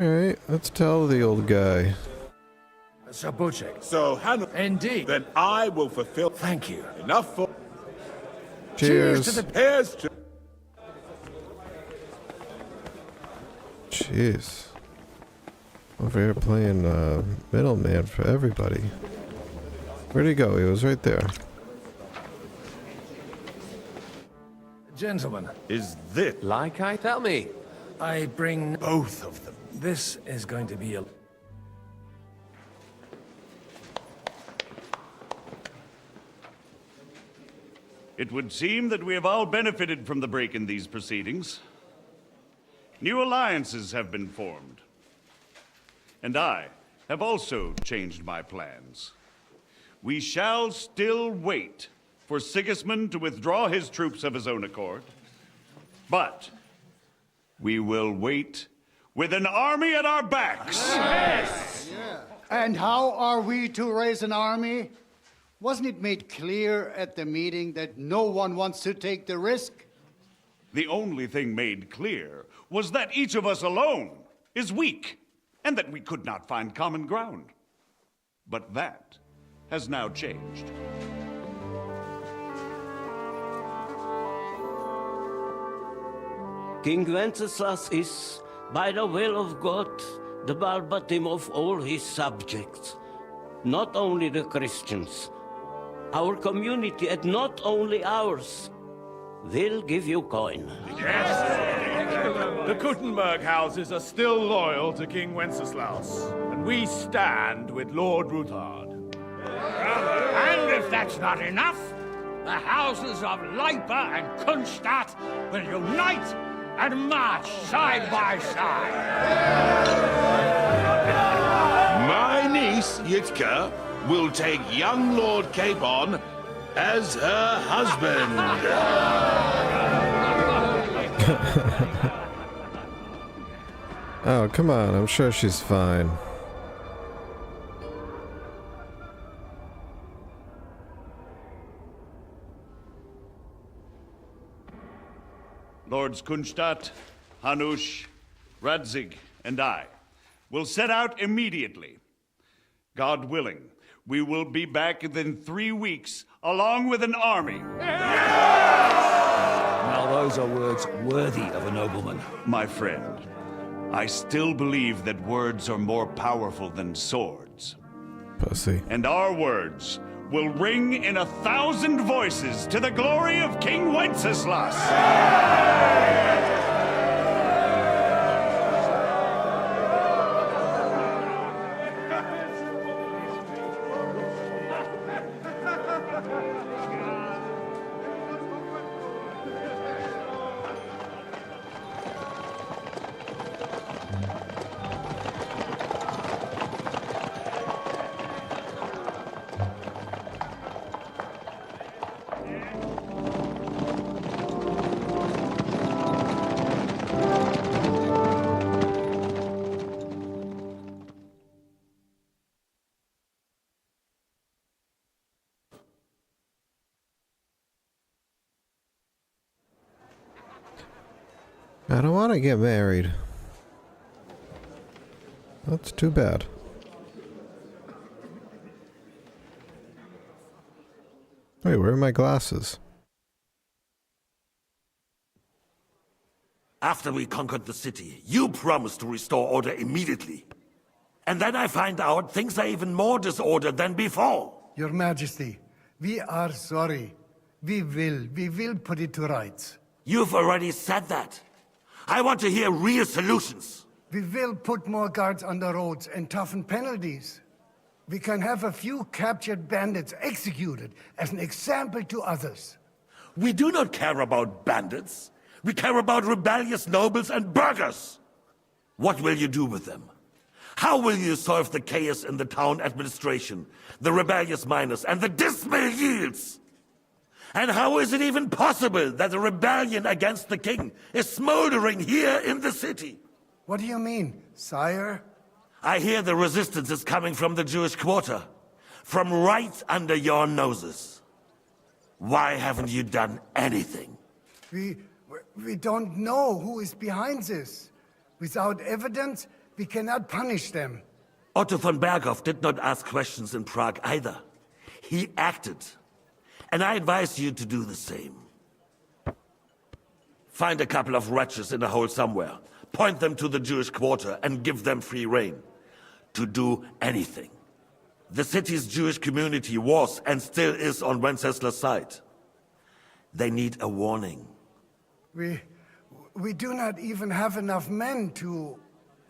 Alright, let's tell the old guy. Sir Butchek. So, Hannah... Indeed. Then I will fulfill... Thank you. Enough for... Cheers. To the pairs to... Jeez. Over here playing middleman for everybody. Where'd he go? He was right there. Gentlemen. Is this... Like I tell me. I bring both of them. This is going to be a... It would seem that we have all benefited from the break in these proceedings. New alliances have been formed. And I have also changed my plans. We shall still wait for Sigismund to withdraw his troops of his own accord. But we will wait with an army at our backs. Yes. And how are we to raise an army? Wasn't it made clear at the meeting that no one wants to take the risk? The only thing made clear was that each of us alone is weak, and that we could not find common ground. But that has now changed. King Wenceslas is, by the will of God, the Balbatim of all his subjects. Not only the Christians, our community, and not only ours, will give you coin. Yes! The Kuttenberg houses are still loyal to King Wenceslaus, and we stand with Lord Ruthard. And if that's not enough, the houses of Leipa and Kunstadt will unite and march side by side. My niece, Yitka, will take young Lord Capon as her husband. Oh, come on. I'm sure she's fine. Lords Kunstadt, Hanush, Radzig, and I will set out immediately. God willing, we will be back within 3 weeks, along with an army. Now those are words worthy of a nobleman. My friend, I still believe that words are more powerful than swords. Pussy. And our words will ring in 1,000 voices to the glory of King Wenceslas. I don't want to get married. That's too bad. Wait, where are my glasses? After we conquered the city, you promised to restore order immediately. And then I find out things are even more disordered than before. Your Majesty, we are sorry. We will put it to rights. You've already said that. I want to hear real solutions. We will put more guards on the roads and toughen penalties. We can have a few captured bandits executed as an example to others. We do not care about bandits. We care about rebellious nobles and burghers. What will you do with them? How will you solve the chaos in the town administration, the rebellious miners, and the dismal yields? And how is it even possible that a rebellion against the king is smoldering here in the city? What do you mean, sire? I hear the resistance is coming from the Jewish quarter, from right under your noses. Why haven't you done anything? We don't know who is behind this. Without evidence, we cannot punish them. Otto von Berghoff did not ask questions in Prague either. He acted. And I advise you to do the same. Find a couple of wretches in a hole somewhere, point them to the Jewish quarter, and give them free rein to do anything. The city's Jewish community was and still is on Wencesla's side. They need a warning. We do not even have enough men to...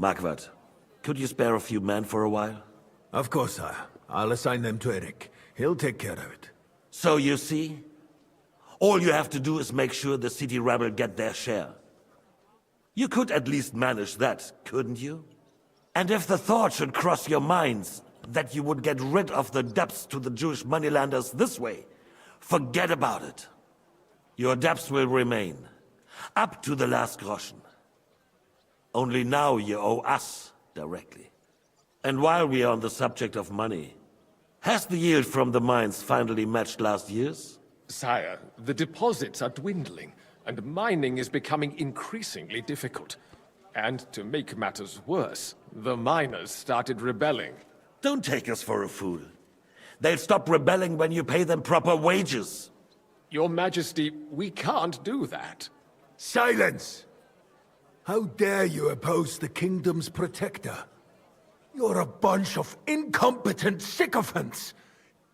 Marquardt, could you spare a few men for a while? Of course, sire. I'll assign them to Eric. He'll take care of it. So you see, all you have to do is make sure the city rebel get their share. You could at least manage that, couldn't you? And if the thought should cross your minds that you would get rid of the debts to the Jewish moneylenders this way, forget about it. Your debts will remain, up to the last groschen. Only now you owe us directly. And while we are on the subject of money, has the yield from the mines finally matched last year's? Sire, the deposits are dwindling, and mining is becoming increasingly difficult. And to make matters worse, the miners started rebelling. Don't take us for a fool. They'll stop rebelling when you pay them proper wages. Your Majesty, we can't do that. Silence! How dare you oppose the kingdom's protector? You're a bunch of incompetent sycophants.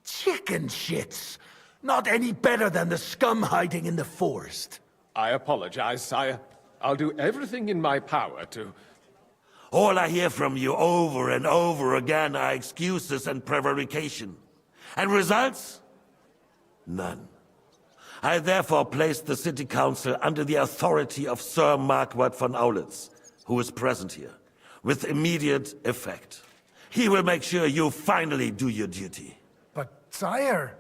Chicken shits. Not any better than the scum hiding in the forest. I apologize, sire. I'll do everything in my power to... All I hear from you over and over again are excuses and prevarication. And results? None. I therefore placed the city council under the authority of Sir Marquardt von Aulitz, who is present here, with immediate effect. He will make sure you finally do your duty. But, sire,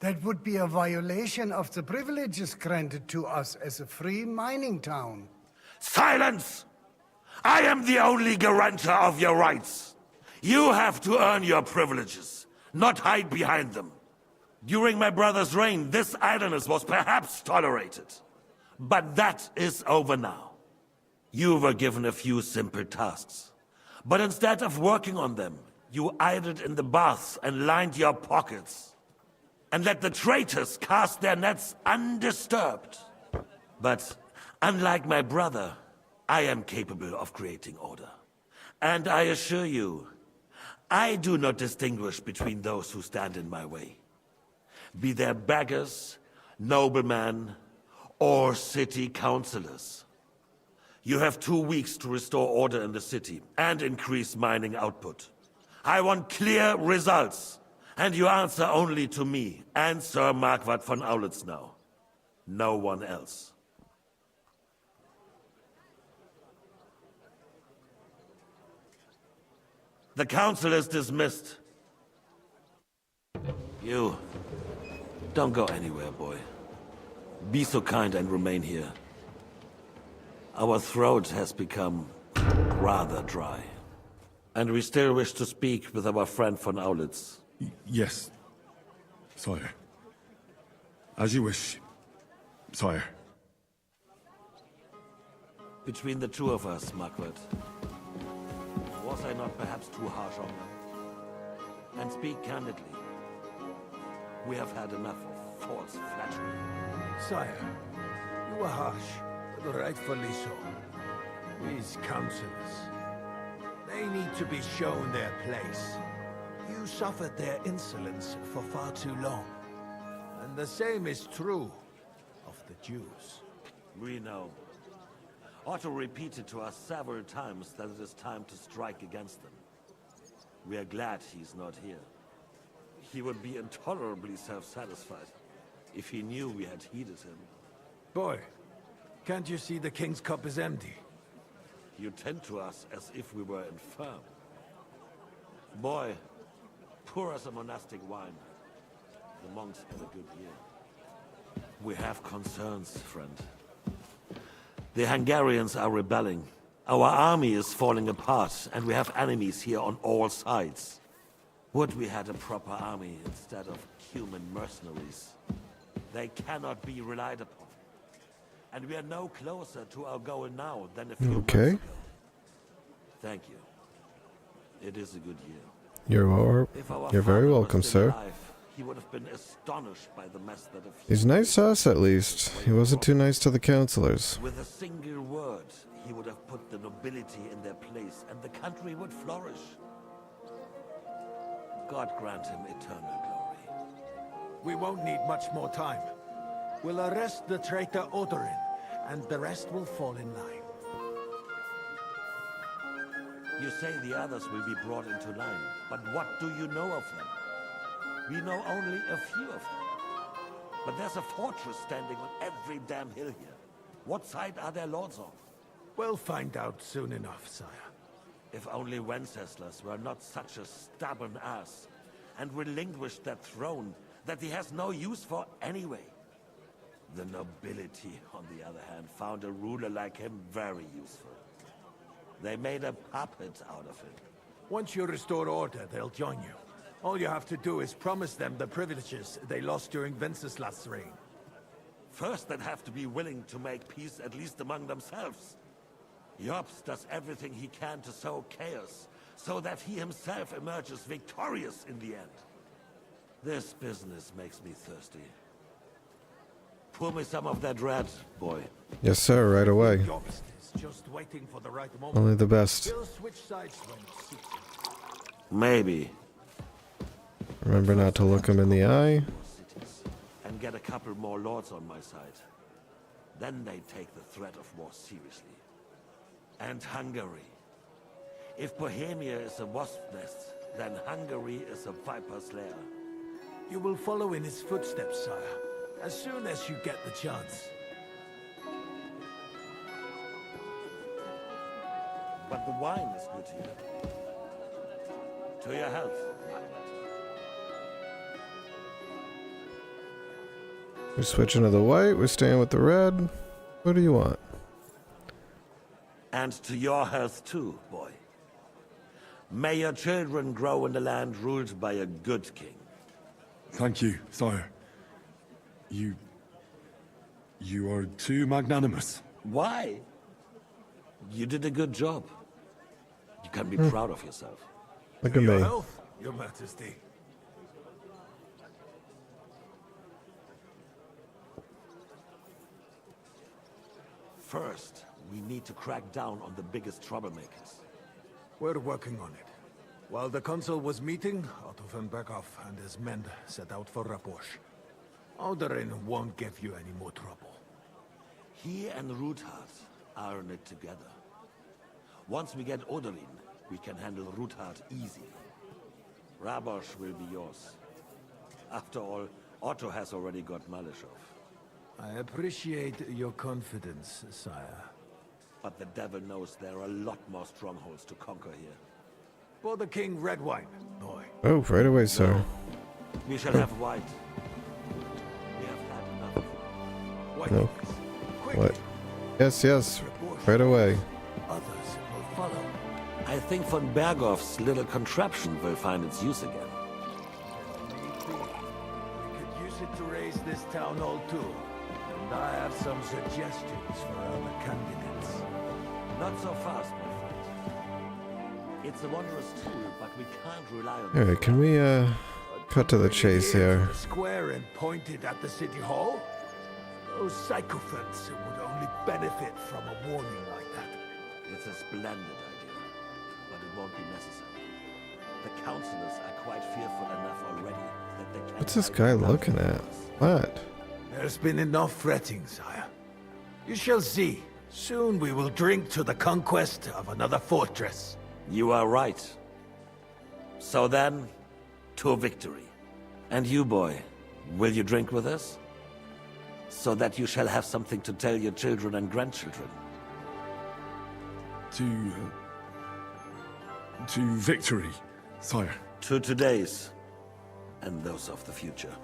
that would be a violation of the privileges granted to us as a free mining town. Silence! I am the only guarantor of your rights. You have to earn your privileges, not hide behind them. During my brother's reign, this idleness was perhaps tolerated. But that is over now. You were given a few simple tasks. But instead of working on them, you idled in the baths and lined your pockets. And let the traitors cast their nets undisturbed. But unlike my brother, I am capable of creating order. And I assure you, I do not distinguish between those who stand in my way. Be they beggars, noblemen, or city councillors. You have 2 weeks to restore order in the city and increase mining output. I want clear results, and you answer only to me and Sir Marquardt von Aulitz now. No one else. The council is dismissed. You... don't go anywhere, boy. Be so kind and remain here. Our throat has become rather dry. And we still wish to speak with our friend von Aulitz. Yes, sire. As you wish, sire. Between the two of us, Marquardt, was I not perhaps too harsh on them? And speak candidly. We have had enough of false flattery. Sire, you were harsh, but rightfully so. These councillors, they need to be shown their place. You suffered their insolence for far too long. And the same is true of the Jews. We know. Otto repeated to us several times that it is time to strike against them. We are glad he's not here. He would be intolerably self-satisfied if he knew we had heeded him. Boy, can't you see the king's cup is empty? You tend to us as if we were infirm. Boy, pour us a monastic wine. The monks had a good year. We have concerns, friend. The Hungarians are rebelling. Our army is falling apart, and we have enemies here on all sides. Would we had a proper army instead of human mercenaries. They cannot be relied upon. And we are no closer to our goal now than a few months ago. Thank you. It is a good year. You're very welcome, sir. He would have been astonished by the mess that He's nice to us, at least. He wasn't too nice to the councillors. with a single word, he would have put the nobility in their place, and the country would flourish. God grant him eternal glory. We won't need much more time. We'll arrest the traitor Odorin, and the rest will fall in line. You say the others will be brought into line, but what do you know of them? We know only a few of them. But there's a fortress standing on every damn hill here. What side are their lords on? We'll find out soon enough, sire. If only Wenceslas were not such a stubborn ass, and relinquished that throne that he has no use for anyway. The nobility, on the other hand, found a ruler like him very useful. They made a puppet out of him. Once you restore order, they'll join you. All you have to do is promise them the privileges they lost during Wenceslas' reign. First, they'd have to be willing to make peace at least among themselves. Jobst does everything he can to sow chaos, so that he himself emerges victorious in the end. This business makes me thirsty. Pour me some of that red, boy. Yes, sir, right away. Jobst is just waiting for the right moment. Only the best. He'll switch sides when it suits him. Maybe. Remember not to look him in the eye. And get a couple more lords on my side. Then they take the threat of war seriously. And Hungary. If Bohemia is a wasp nest, then Hungary is a viper slayer. You will follow in his footsteps, sire, as soon as you get the chance. But the wine is good here. To your health, my lad. We're switching to the white. We're staying with the red. What do you want? And to your health too, boy. May your children grow in a land ruled by a good king. Thank you, sire. You are too magnanimous. Why? You did a good job. You can be proud of yourself. Look at me. Your health, Your Majesty. First, we need to crack down on the biggest troublemakers. We're working on it. While the consul was meeting, Otto von Berghoff and his men set out for Raposh. Odorin won't give you any more trouble. He and Ruthard are in it together. Once we get Odorin, we can handle Ruthard easily. Rabosh will be yours. After all, Otto has already got Malishov. I appreciate your confidence, sire. But the devil knows there are a lot more strongholds to conquer here. For the king, red wine, boy. Oh, right away, sir. We shall have white. We have had enough. White. No. What? Yes, yes. Right away. Others will follow. I think von Berghoff's little contraption will find its use again. We could use it to raise this town hall too. And I have some suggestions for other candidates. Not so fast, my friend. It's a wondrous tool, but we can't rely on it. Alright, can we, cut to the chase here? Square and pointed at the city hall? Those sycophants would only benefit from a warning like that. It's a splendid idea, but it won't be necessary. The councillors are quite fearful enough already that they can't... What's this guy looking at? What? There's been enough fretting, sire. You shall see. Soon we will drink to the conquest of another fortress. You are right. So then, to victory. And you, boy, will you drink with us? So that you shall have something to tell your children and grandchildren. To victory. Sire. To today's and those of the future.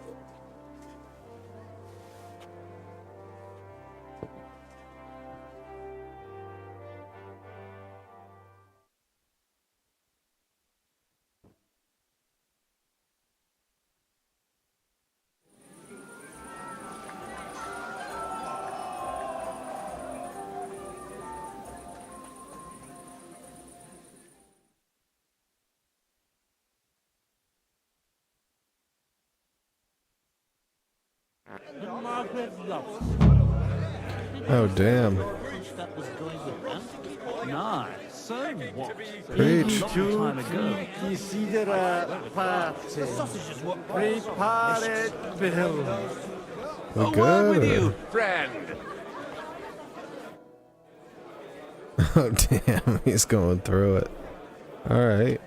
Oh, damn. Preach. Prepare it, Bill. We're good. friend. Oh, damn. He's going through it. All right.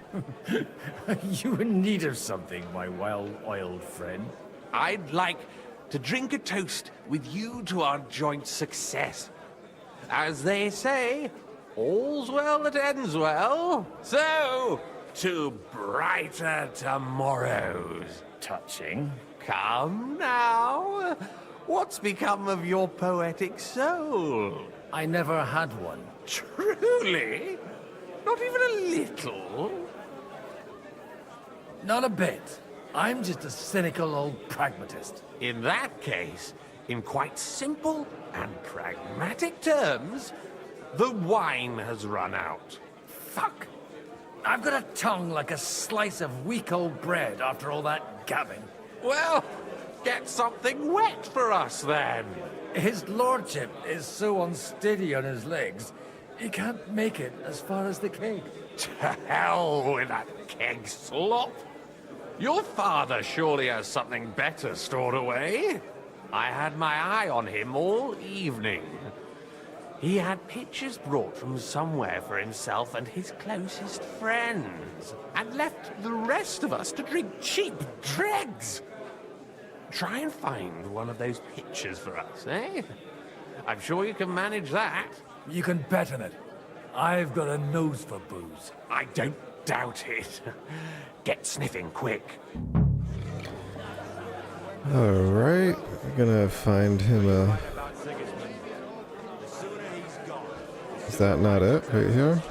You in need of something, my well-oiled friend? I'd like to drink a toast with you to our joint success. As they say, all's well that ends well. So, to brighter tomorrows. Touching. Come now. What's become of your poetic soul? I never had one. Truly? Not even a little? Not a bit. I'm just a cynical old pragmatist. In that case, in quite simple and pragmatic terms, the wine has run out. Fuck. I've got a tongue like a slice of weak old bread after all that gabbing. Well, get something wet for us then. His lordship is so unsteady on his legs, he can't make it as far as the keg. To hell with that keg slop. Your father surely has something better stored away. I had my eye on him all evening. He had pictures brought from somewhere for himself and his closest friends, and left the rest of us to drink cheap dregs. Try and find one of those pictures for us, eh? I'm sure you can manage that. You can bet on it. I've got a nose for booze. I don't doubt it. Get sniffing quick. Alright, we're gonna find him a... Is that not it? Right here?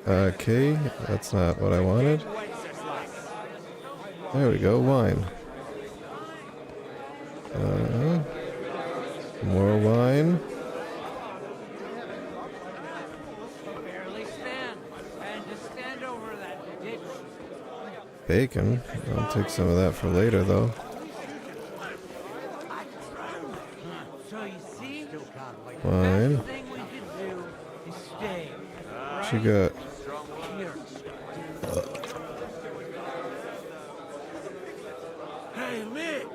Okay, that's not what I wanted. There we go, wine. More wine. Bacon. I'll take some of that for later, though. Wine. What you got? Hey, Mick.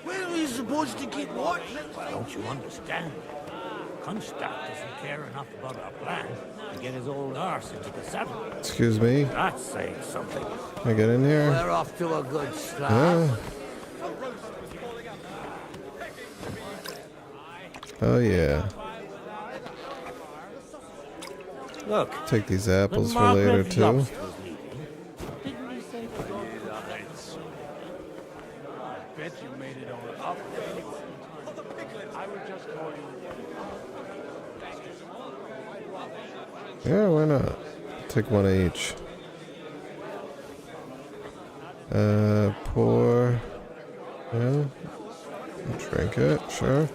When are we supposed to get what? Don't you understand? Kunstadt doesn't care enough about our plan to get his old arse into the saddle. Excuse me? That's saying something. Can I get in here? We're off to a good start. Yeah. Oh, yeah. Look. Take these apples for later, too. Yeah, why not? Take one of each. Pour. Yeah. Drink it, sure.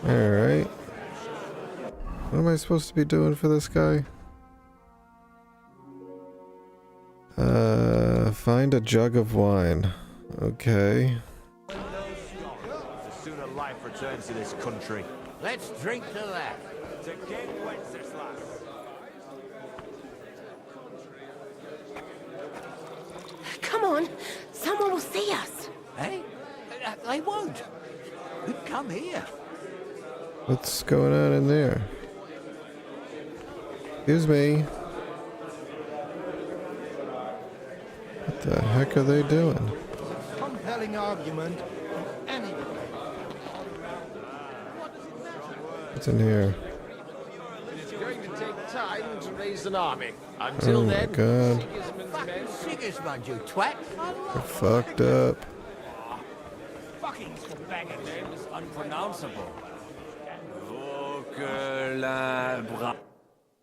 Alright. What am I supposed to be doing for this guy? Find a jug of wine. Okay. The sooner life returns to this country. Let's drink to that. To King Wenceslas. Come on, someone will see us. Hey? They won't. Who'd come here? What's going on in there? Excuse me. What the heck are they doing? Compelling argument. Any What's in here? It's going to take time to raise an army. Oh Until my then, god. Sigismund's men... Sigismund, you twat! We're fucked up. Fucking banging name is unpronounceable.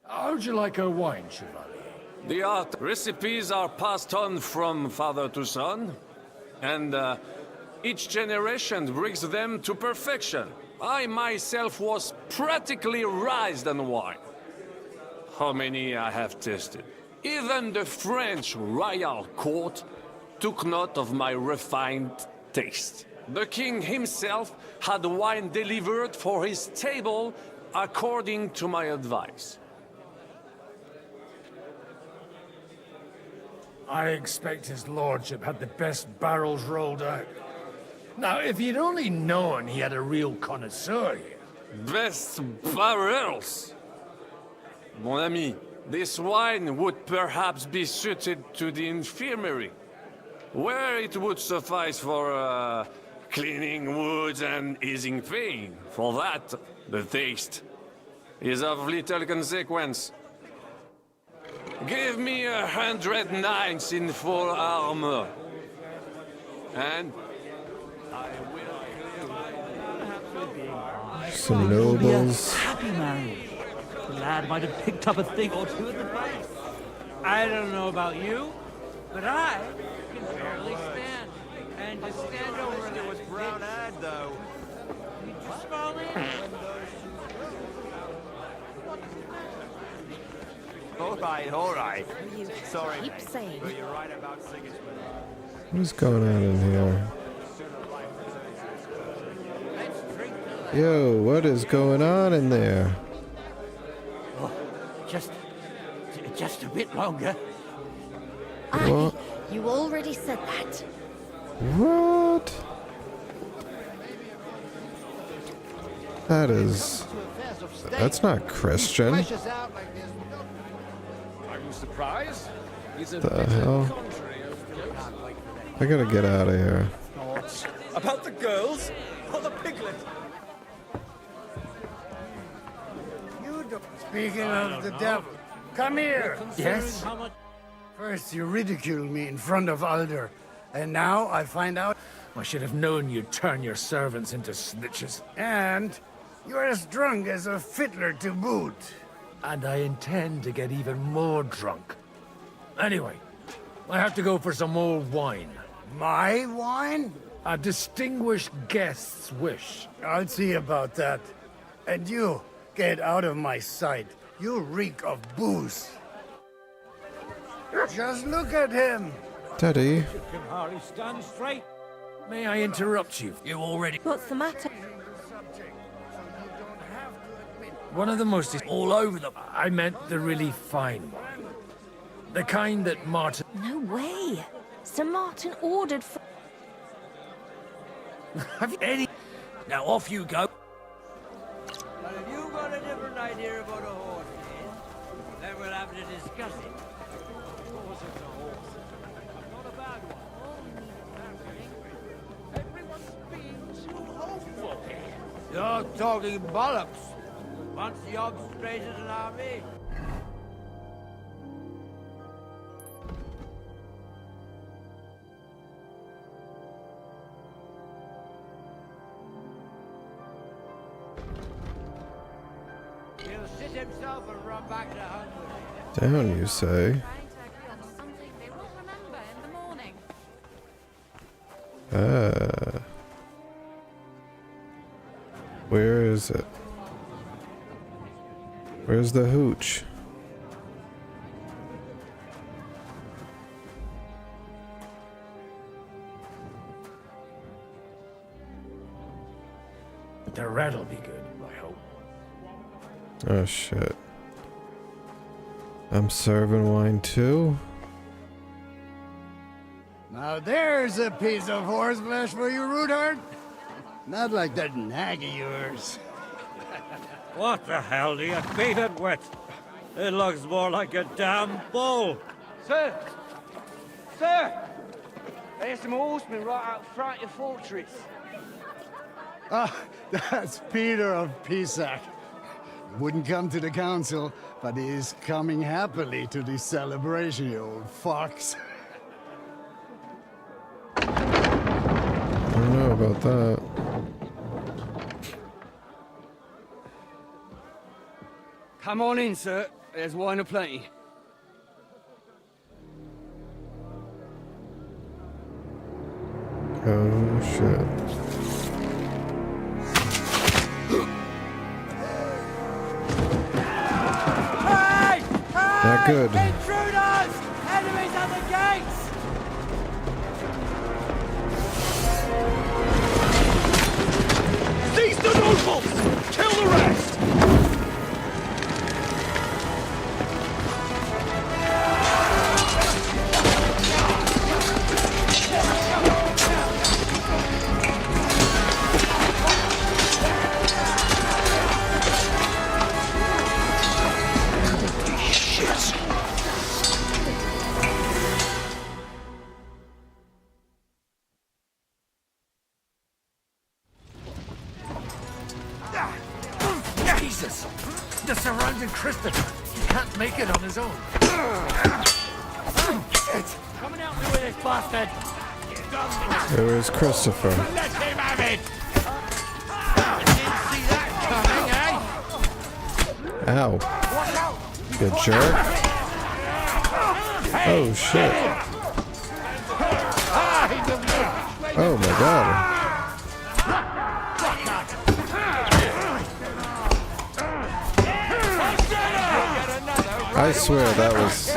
How'd you like her wine, Chevalier? The art recipes are passed on from father to son, and each generation brings them to perfection. I myself was practically raised on wine. How many I have tasted. Even the French royal court took note of my refined taste. The king himself had wine delivered for his table according to my advice. I expect his lordship had the best barrels rolled out. Now, if you'd only known he had a real connoisseur here. Best barrels! Mon ami, this wine would perhaps be suited to the infirmary, where it would suffice for cleaning wounds and easing pain. For that, the taste is of little consequence. Give me 100 knights in full armor, and I will... Some nobles. Happy marriage. The lad might have picked up a thing or two at the base. I don't know about you, but I can barely stand. And to stand over there was brown-eyed, though. You just smell me? All right. Sorry, keep mate, saying. but you're right about Sigismund. What's going on in here? Yo, what is going on in there? Oh, just a bit longer. What? You already said that. What? That is... That's not Christian. Are you surprised? He's a The hell? contrary of I gotta get out of here. About the girls or the piglet? Speaking of the devil, come here. Yes? First you ridicule me in front of Alder, and now I find out... I should have known you'd turn your servants into snitches. And you're as drunk as a fiddler to boot. And I intend to get even more drunk. Anyway, I have to go for some more wine. My wine? A distinguished guest's wish. I'll see about that. And you, get out of my sight. You reek of booze. Just look at him. Daddy. You can hardly stand straight. May I interrupt you? You already... What's the matter? One of the most is all over the... I meant the really fine one. The kind that Martin... No way. Sir Martin ordered for... Have you any... Now off you go. But if you've got a different idea about a horse, then we'll have to discuss it. Of course it's a horse. Not a bad one. Everyone's being too hopeful here. You're talking bollocks. Once the job straight as an army. He'll sit himself and run back to Hungary. Down, you say. Where is it? Where's the hooch? The red'll be good, I hope. Oh shit. I'm serving wine too? Now there's a piece of horseflesh for you, Rudart. Not like that nag of yours. What the hell do you beat it with? It looks more like a damn bull. Sir! Sir! There's some horsemen right out front of your fortress. Ah, that's Peter of Pisac. Wouldn't come to the council, but he is coming happily to this celebration, you old fox. I don't know about that. Come on in, sir. There's wine aplenty. Oh shit. Hey! Not good. Intruders! Enemies at the gates! Seize the nobles! Kill the rest! Jesus! The surrounding Christopher! He can't make it on his own. Come and help me with this bastard! There is Christopher. Let him have it! Didn't see that coming, eh? Ow. You jerk. Oh shit. Oh my god. I swear that was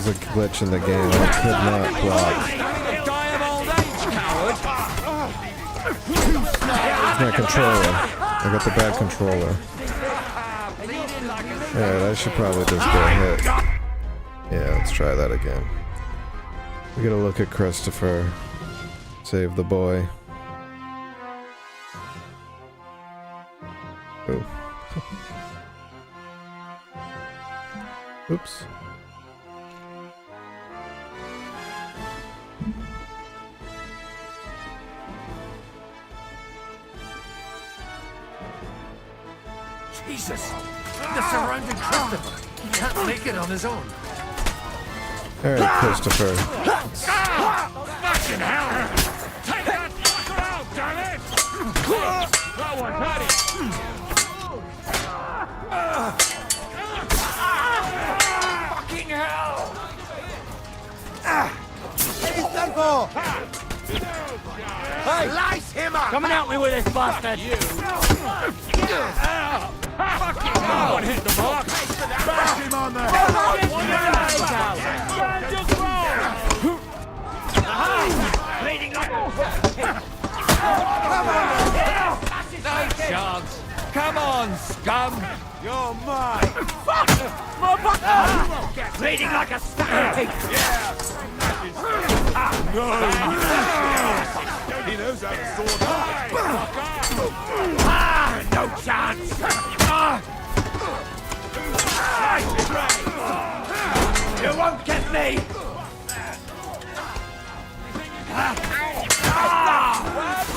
a glitch in the game. I could not block. It's my controller. I got the bad controller. Alright, I should probably just get hit. Yeah, let's try that again. We gotta look at Christopher. Save the boy. Oh. Oops. Jesus! The surrounding Christopher! He can't make it on his own. Alright, Christopher. Fucking hell! Take that fucker out, damn it! That one had it! Fucking hell! He's done for! Hey! Lice him up! Come and help me with this bastard! Fucking hell! One hit the mark! Bash him on the head! Bleeding like No chance! Come on, scum! You're mine! Fuck! Motherfucker! Bleeding like a stag! No! He knows how to sword No chance! You won't get me!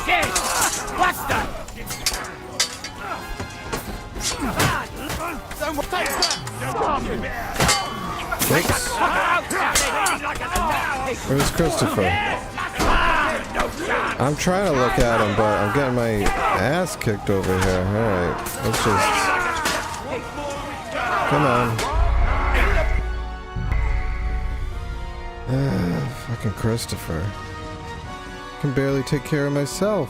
Shit! What's that? Thanks. Where's Christopher? I'm trying to look at him, but I'm getting my ass kicked over here. Alright, let's just... Come on. Fucking Christopher. I can barely take care of myself.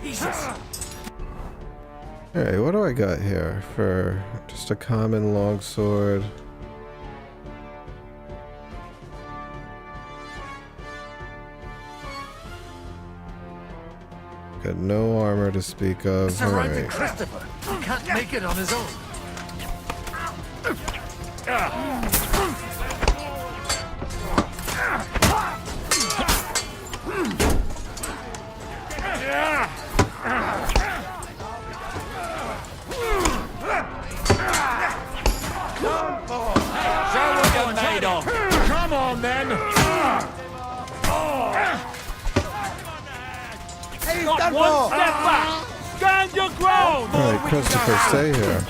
Jesus! Alright, what do I got here for just a common longsword? Got no armor to speak of. Surrounded Alright. Christopher! He can't make it on his own. trade off. Come on, then. Not one step back. Stand your ground. Alright, Christopher, stay here.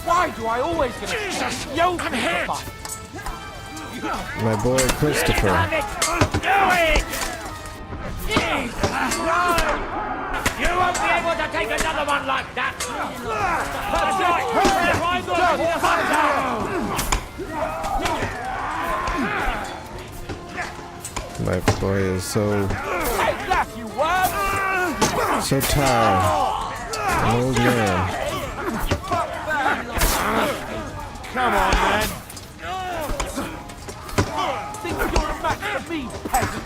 Why do I always get Jesus? Yo, I'm hit. My boy Christopher. Do it! You won't be able to take another one like that! My boy is so tired. An old man. Come on, man. Think you're a match for me, peasant?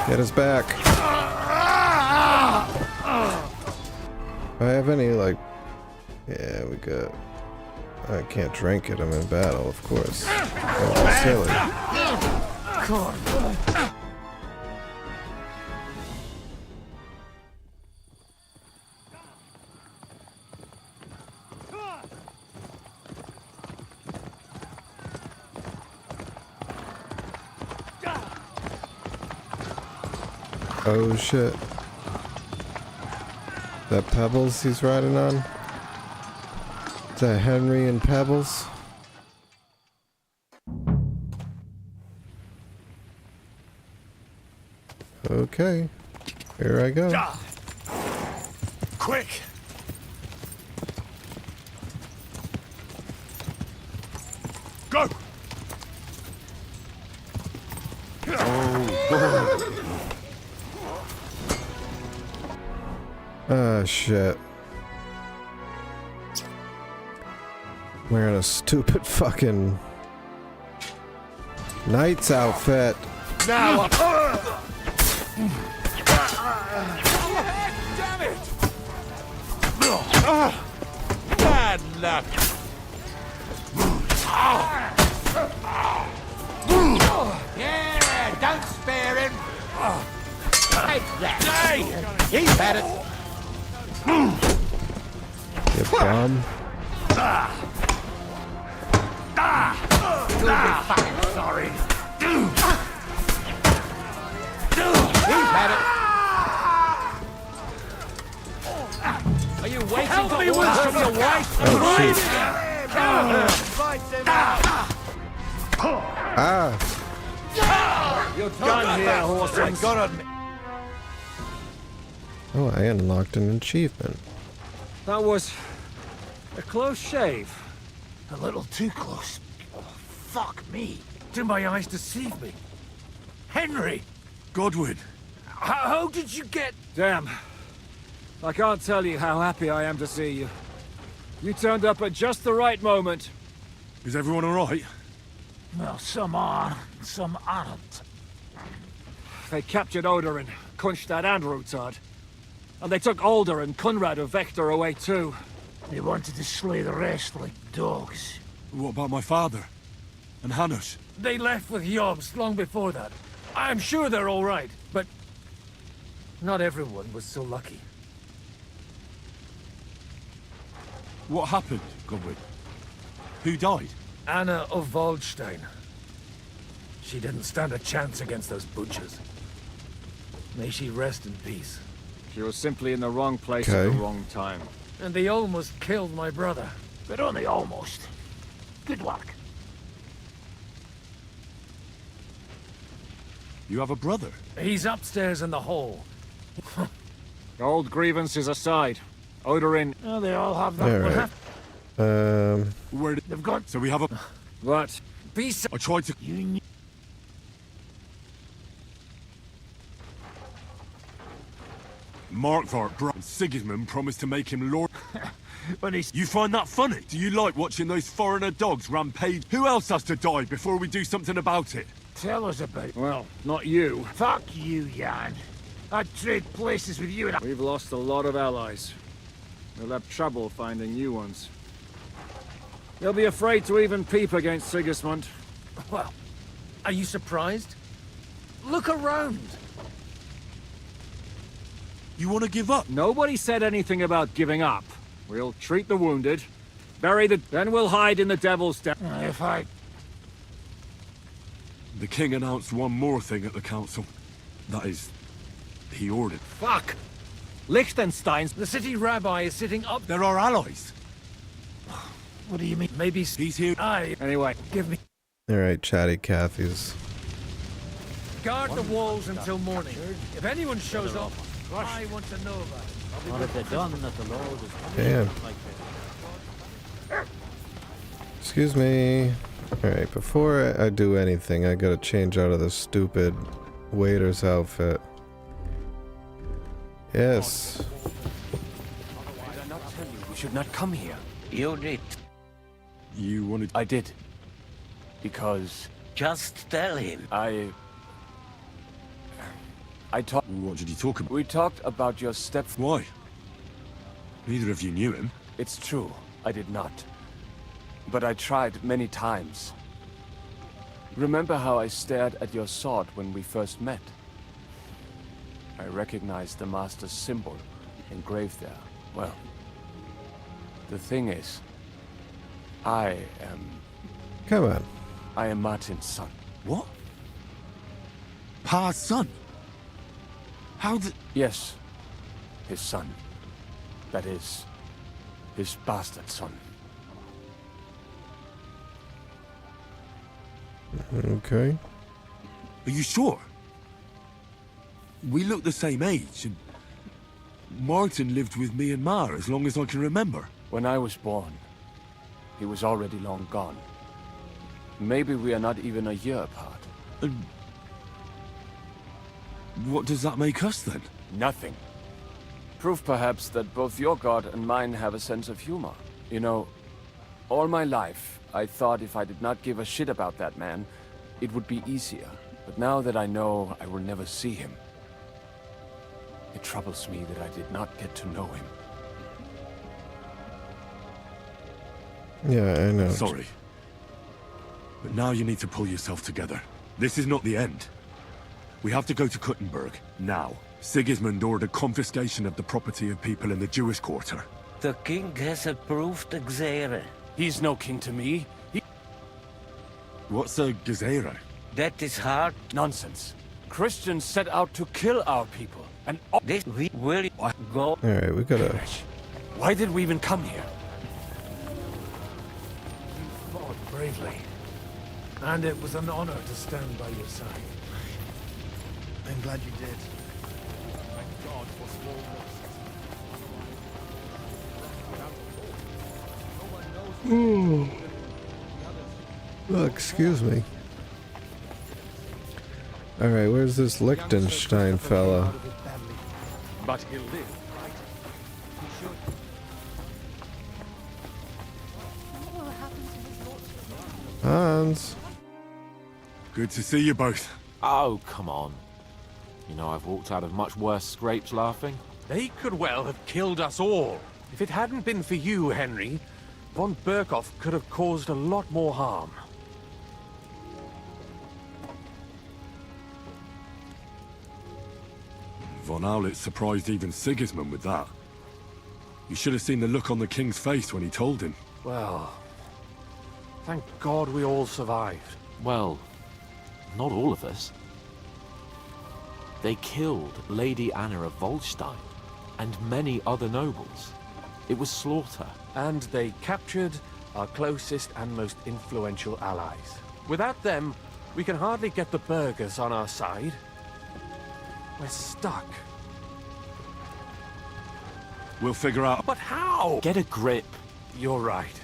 Get us back. Do I have any, like... Yeah, we got... I can't drink it. I'm in battle, of course. That was silly. Oh shit. That Pebbles he's riding on? Is that Henry and Pebbles? Okay. Here I go. Quick! Go! Ah, shit. Wearing a stupid fucking knight's outfit. Now! Damn it! Bad luck! Yeah, don't spare him! Take that! He's had it! You bum. You'll be fucking sorry! He's had it! Are you waiting for orders from your wife? Ah! You're done here, horses. Oh, I unlocked an achievement. That was a close shave. A little too close. Oh, fuck me. Did my eyes deceive me? Henry! Godwin! How did you get... Damn. I can't tell you how happy I am to see you. You turned up at just the right moment. Is everyone alright? Well, some are, some aren't. They captured Odorin, Kunstad and Rutard. And they took Alder and Conrad of Vector away too. They wanted to slay the rest like dogs. What about my father? And Hanush? They left with Yobs long before that. I'm sure they're all right, but not everyone was so lucky. What happened, Godwin? Who died? Anna of Waldstein. She didn't stand a chance against those butchers. May she rest in peace. She was simply in the wrong place at the wrong time. And they almost killed my brother. But only almost. Good work. You have a brother? He's upstairs in the hall. Old grievances aside, Odorin... Oh, they all have that. Alright. Where They've got... So we have a... What? Peace. I tried to... Markvart brought Sigismund promised to make him lord. But he's... You find that funny? Do you like watching those foreigner dogs rampage? Who else has to die before we do something about it? Tell us about it. Well, not you. Fuck you, Jan. I'd trade places with you and... We've lost a lot of allies. We'll have trouble finding new ones. They'll be afraid to even peep against Sigismund. Well, are you surprised? Look around. You want to give up? Nobody said anything about giving up. We'll treat the wounded, bury the... Then we'll hide in the Devil's Den. If I... The king announced one more thing at the council. That is, he ordered. Fuck! Liechtenstein's... The city rabbi is sitting up... They're our allies. What do you mean? Maybe... He's here. Anyway, give me... Alright, chatty Cathy's. Guard the walls until morning. If anyone shows up, I want to know about it. Well, if they're done, that the Lord is Damn. Excuse me. Alright, before I do anything, I gotta change out of this stupid waiter's outfit. Yes. Did I not tell you we should not come here? You did. You wanted... I did. Because... Just tell him. I talked... What did you talk about? We talked about your step... Why? Neither of you knew him. It's true, I did not. But I tried many times. Remember how I stared at your sword when we first met? I recognized the Master's symbol engraved there. Well, the thing is, I am... Come on. I am Martin's son. What? Pa's son? How did... Yes, his son. That is, his bastard son. Okay. Are you sure? We look the same age, and Martin lived with me and Ma as long as I can remember. When I was born, he was already long gone. Maybe we are not even a year apart. And what does that make us then? Nothing. Proof perhaps that both your god and mine have a sense of humor. You know, all my life, I thought if I did not give a shit about that man, it would be easier. But now that I know I will never see him, it troubles me that I did not get to know him. Yeah, I know. Sorry. But now you need to pull yourself together. This is not the end. We have to go to Kuttenberg, now. Sigismund ordered confiscation of the property of people in the Jewish quarter. The king has approved the Gzera. He's no king to me. What's a Gzera? That is hard. Nonsense. Christians set out to kill our people, and this we will go. Alright, we gotta... Why did we even come here? You fought bravely. And it was an honor to stand by your side. I'm glad you did. Thank God for small losses. Oh, excuse me. Alright, where's this Liechtenstein fella? But he'll live, right? Hans. Good to see you both. Oh, come on. You know, I've walked out of much worse scrapes laughing. They could well have killed us all. If it hadn't been for you, Henry, von Berkhoff could have caused a lot more harm. Von Aulitz surprised even Sigismund with that. You should have seen the look on the king's face when he told him. Well, thank God we all survived. Well, not all of us. They killed Lady Anna of Volstein and many other nobles. It was slaughter. And they captured our closest and most influential allies. Without them, we can hardly get the burghers on our side. We're stuck. We'll figure out... But how? Get a grip. You're right.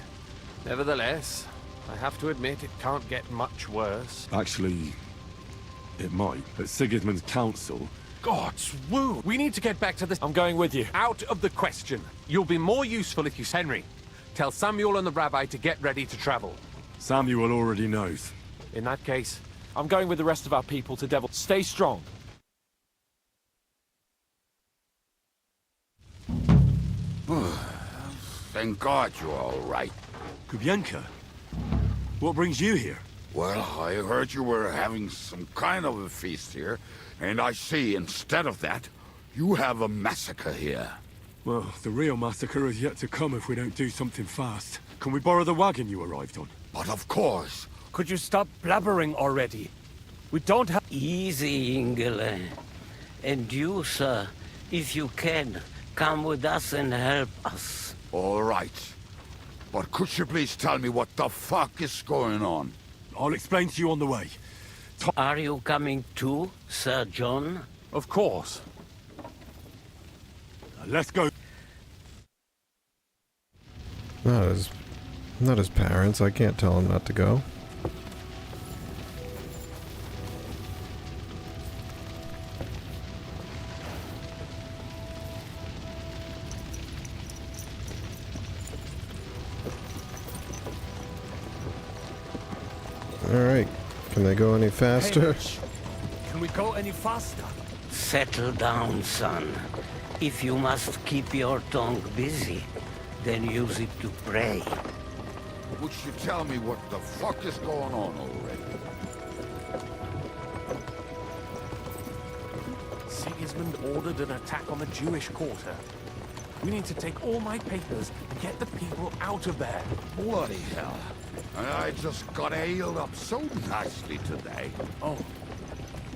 Nevertheless, I have to admit it can't get much worse. Actually, it might. At Sigismund's council... God's woo! We need to get back to this. I'm going with you. Out of the question. You'll be more useful if you... Henry, tell Samuel and the rabbi to get ready to travel. Samuel already knows. In that case... I'm going with the rest of our people to Devil. Stay strong. Thank God you're all right. Kubienka, what brings you here? Well, I heard you were having some kind of a feast here, and I see instead of that, You have a massacre here. Well, the real massacre is yet to come if we don't do something fast. Can we borrow the wagon you arrived on? But of course. Could you stop blabbering already? We don't have... Easy, Ingele. And you, sir, if you can, come with us and help us. All right. But could you please tell me what the fuck is going on? I'll explain to you on the way. Are you coming too, Sir John? Of course. Let's go. Not his parents. I can't tell him not to go. All right. Can they go any faster? Hey, can we go any faster? Settle down, son. If you must keep your tongue busy, then use it to pray. Would you tell me what the fuck is going on already? Sigismund ordered an attack on the Jewish quarter. We need to take all my papers and get the people out of there. Bloody hell. I just got ailed up so nicely today. Oh,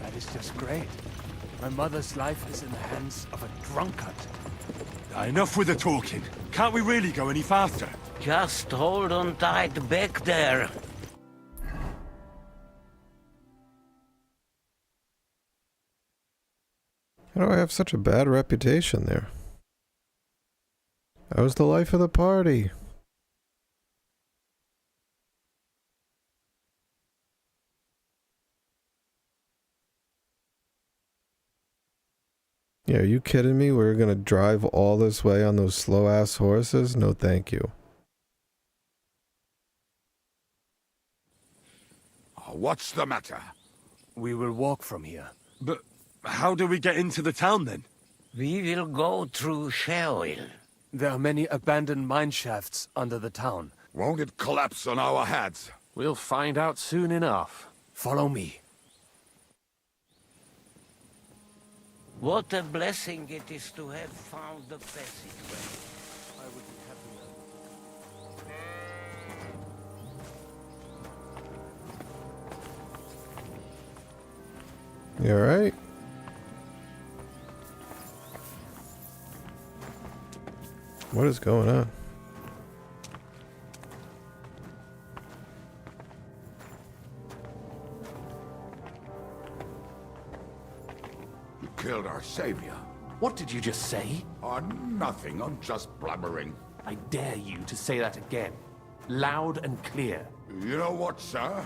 that is just great. My mother's life is in the hands of a drunkard. Enough with the talking. Can't we really go any faster? Just hold on tight back there. How do I have such a bad reputation there? I was the life of the party. Yeah, are you kidding me? We're gonna drive all this way on those slow-ass horses? No, thank you. What's the matter? We will walk from here. But how do we get into the town then? We will go through Sheol. There are many abandoned mine shafts under the town. Won't it collapse on our heads? We'll find out soon enough. Follow me. What a blessing it is to have found the passageway. I would be happy. You alright? What is going on? You killed our savior. What did you just say? Nothing. I'm just blabbering. I dare you to say that again. Loud and clear. You know what, sir?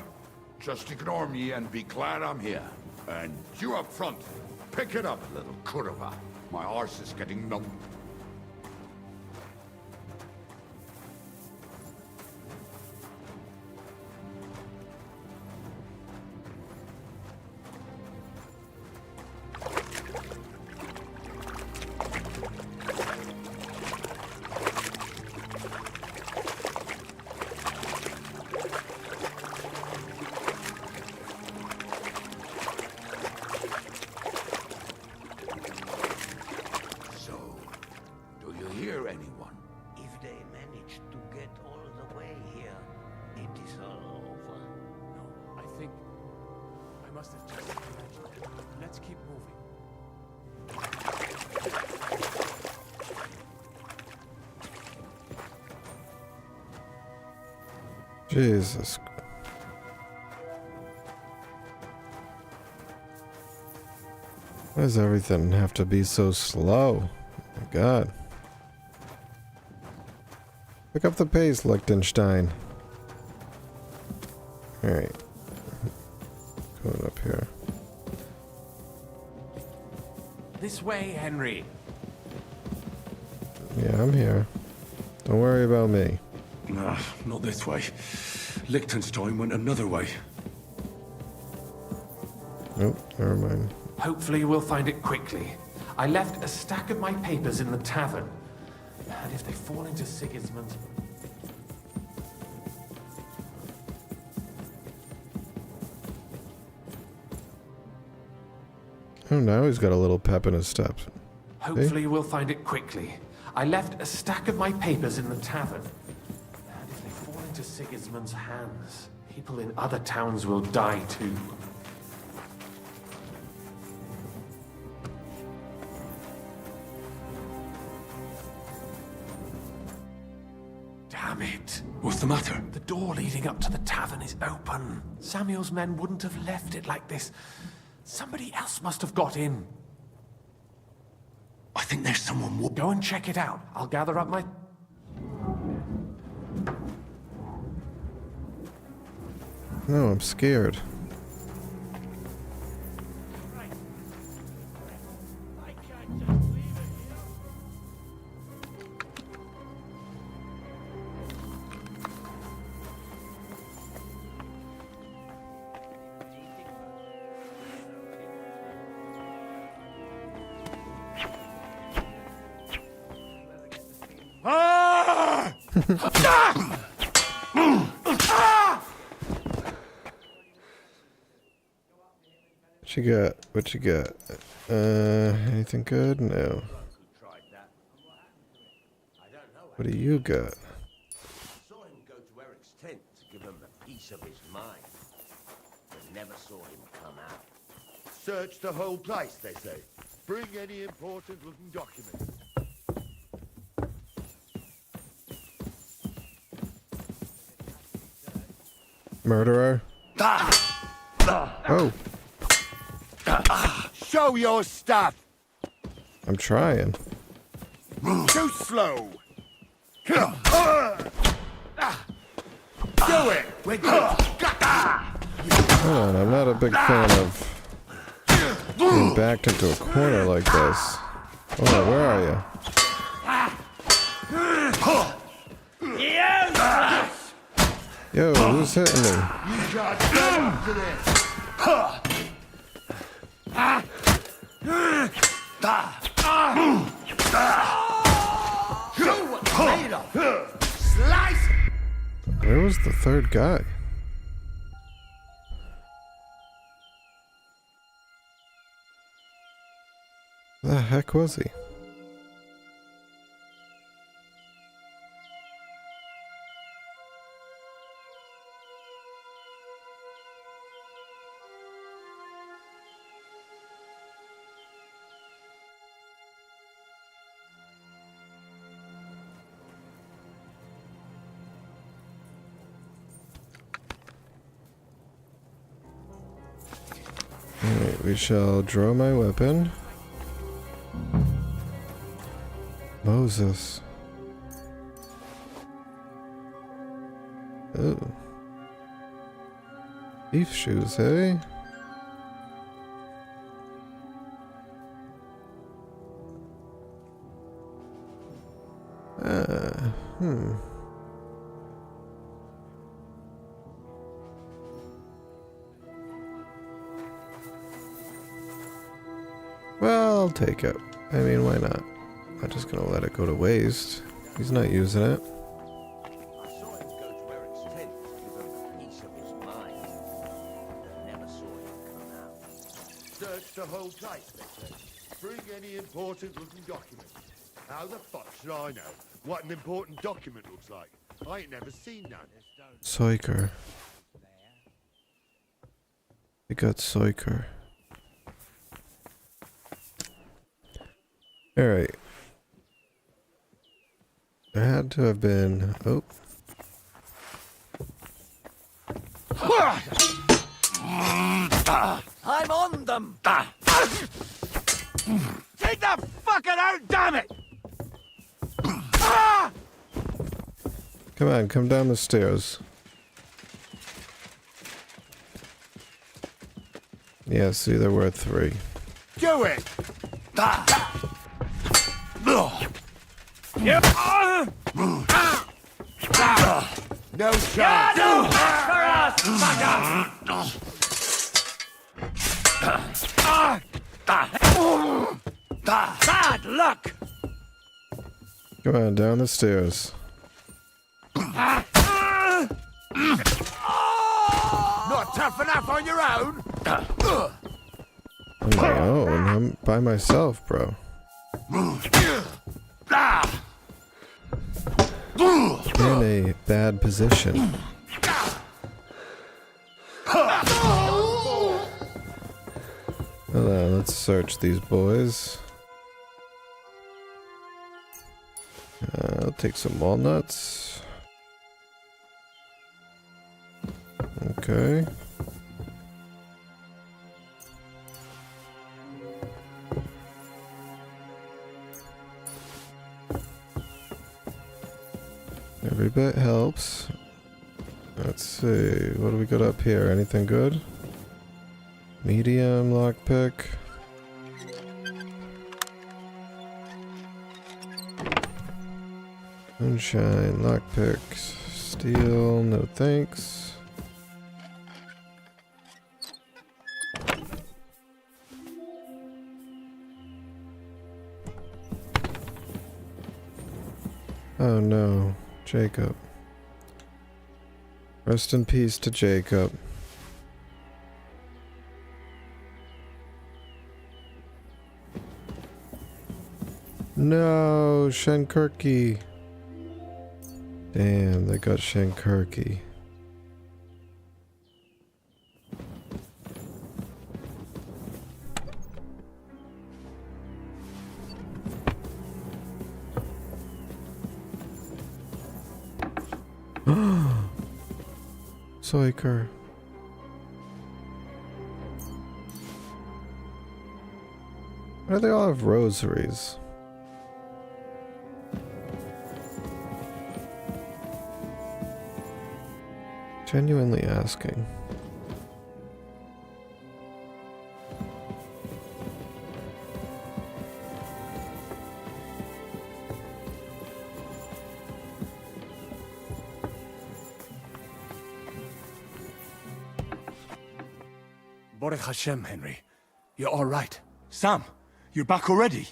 Just ignore me and be glad I'm here. And you up front, pick it up, little kurva. My arse is getting numb. Jesus. Why does everything have to be so slow? Oh my God. Pick up the pace, Liechtenstein. Alright. Going up here. This way, Henry. Yeah, I'm here. Don't worry about me. Nah, not this way. Liechtenstein went another way. Nope, never mind. Hopefully we'll find it quickly. I left a stack of my papers in the tavern. And if they fall into Sigismund's... Oh, now he's got a little pep in his steps. Hopefully we'll find it quickly. I left a stack of my papers in the tavern. And if they fall into Sigismund's hands, people in other towns will die too. Damn it! What's the matter? The door leading up to the tavern is open. Samuel's men wouldn't have left it like this. Somebody else must have got in. I think there's someone... Go and check it out. I'll gather up my... No, I'm scared. What you got? What you got? Anything good? No. What do you got? Saw him go to Eric's tent to give him a piece of his mind, but never saw him come out. Search the whole place, they say. Bring any important looking documents. Murderer? Oh. Show your stuff! I'm trying. Too slow! Do it! Hold on, I'm not a big fan of being backed into a corner like this. Oh, where are you? Yo, who's hitting me? You can't get up to this! Show what's made of! Slice! Where was the third guy? The heck was he? Alright, we shall draw my weapon. Moses. Oh. Thief shoes, eh? Well, I'll take it. I mean, why not? I'm not just gonna let it go to waste. He's not using it. I saw him go to Eric's tent to give him a piece of his mind, but never saw him come out. Search the whole place, they say. Bring any important looking documents. How the fuck should I know what an important document looks like? I ain't never seen none. Soiker. We got Soiker. Alright. There had to have been... Oh. I'm on them! Take the fucking out, damn it! Come on, come down the stairs. Yeah, see, there were 3. Do it! No chance! Bad luck! Come on, down the stairs. Not tough enough on your own? On my own? I'm by myself, bro. In a bad position. Let's search these boys. I'll take some walnuts. Okay. Every bit helps. Let's see, what do we got up here? Anything good? Medium lockpick. Moonshine, lockpicks, steel, no thanks. Oh no, Jacob. Rest in peace to Jacob. No, Shankurki. Damn, they got Shankurki. Soiker. Why do they all have rosaries? Genuinely asking. Baruch Hashem, Henry. You're all right. Sam, you're back already?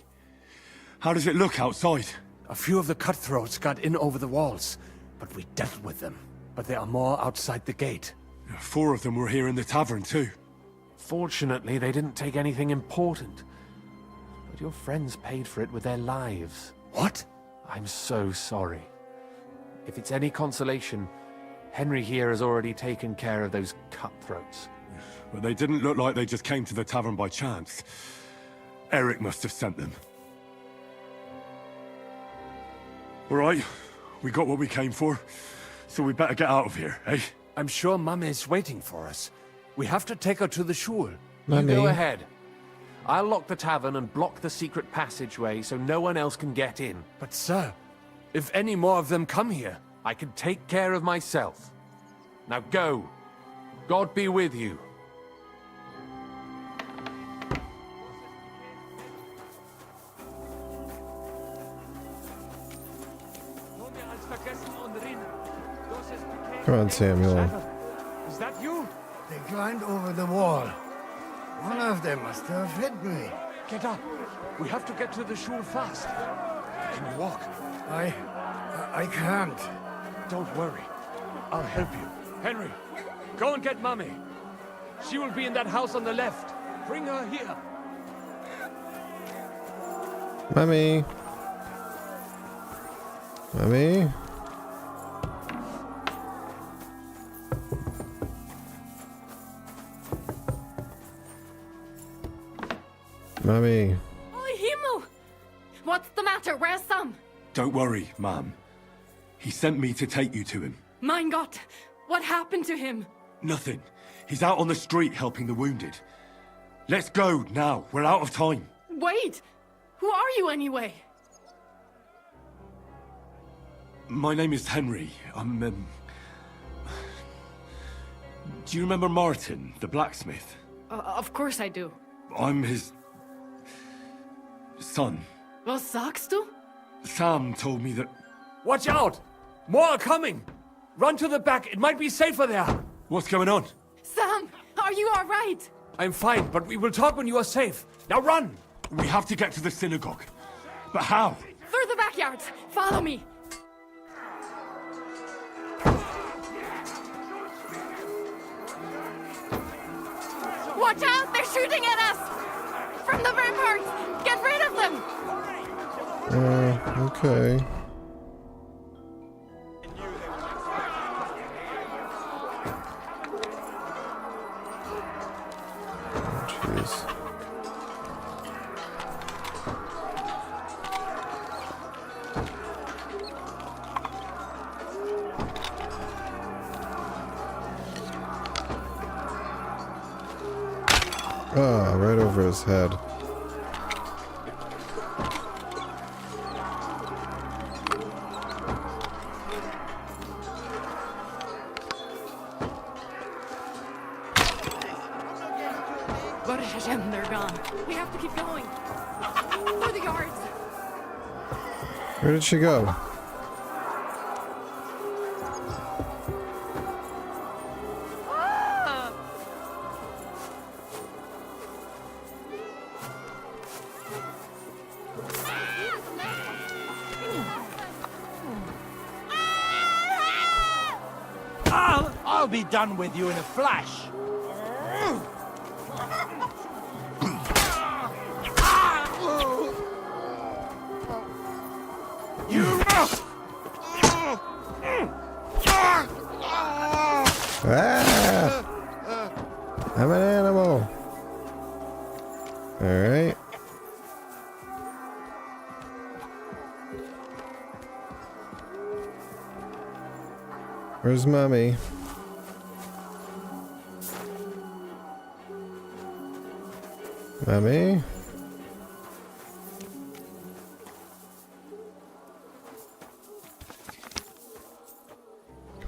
How does it look outside? A few of the cutthroats got in over the walls, but we dealt with them. But there are more outside the gate. 4 of them were here in the tavern too. Fortunately, they didn't take anything important. But your friends paid for it with their lives. What? I'm so sorry. If it's any consolation, Henry here has already taken care of those cutthroats. But they didn't look like they just came to the tavern by chance. Eric must have sent them. All right, we got what we came for. So we better get out of here, eh? I'm sure Mum is waiting for us. We have to take her to the shul. You go ahead. I'll lock the tavern and block the secret passageway so no one else can get in. But sir, if any more of them come here, I can take care of myself. Now go. God be with you. Come on, Samuel. Is that you? They climbed over the wall. One of them must have hit me. Get up. We have to get to the shul fast. Can you walk? I can't. Don't worry. I'll help you. Henry, go and get Mummy. She will be in that house on the left. Bring her here. Mummy. Mummy. Mummy. Oh, Himmel! What's the matter? Where's Sam? Don't worry, Ma'am. He sent me to take you to him. Mein Gott! What happened to him? Nothing. He's out on the street helping the wounded. Let's go now. We're out of time. Wait! Who are you anyway? My name is Henry. I'm, Do you remember Martin, the blacksmith? Of course I do. I'm his... son. Was sagst du? Sam told me that... Watch out! More are coming! Run to the back, it might be safer there! What's going on? Sam, are you all right? I'm fine, but we will talk when you are safe. Now run! We have to get to the synagogue. But how? Through the backyards. Follow me. Watch out! They're shooting at us! From the ramparts! Get rid of them! Okay. Jeez. Ah, right over his head. They're gone. We have to keep going. Through the yards. Where did she go? I'll be done with you in a flash. Ah! I'm an animal. All right. Where's Mommy? Mommy?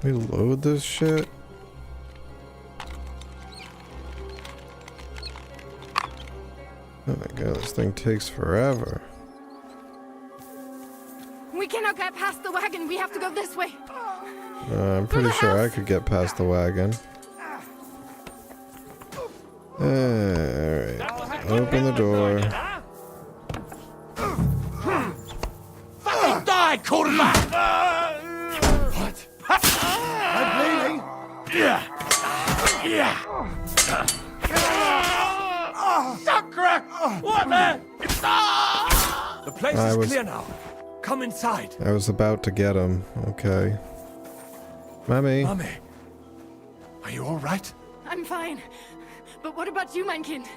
Can we load this shit? Oh my god, this thing takes forever. We cannot get past the wagon. We have to go this way. I'm pretty sure I could get past the wagon. Alright. Open the door. Fucking die, quarterback! What? I'm bleeding. Yeah. Sucker! What the? The place is clear now. Come inside. I was about to get him. Okay. Mommy. Mommy. Are you all right? I'm fine. But what about you, mein Kind?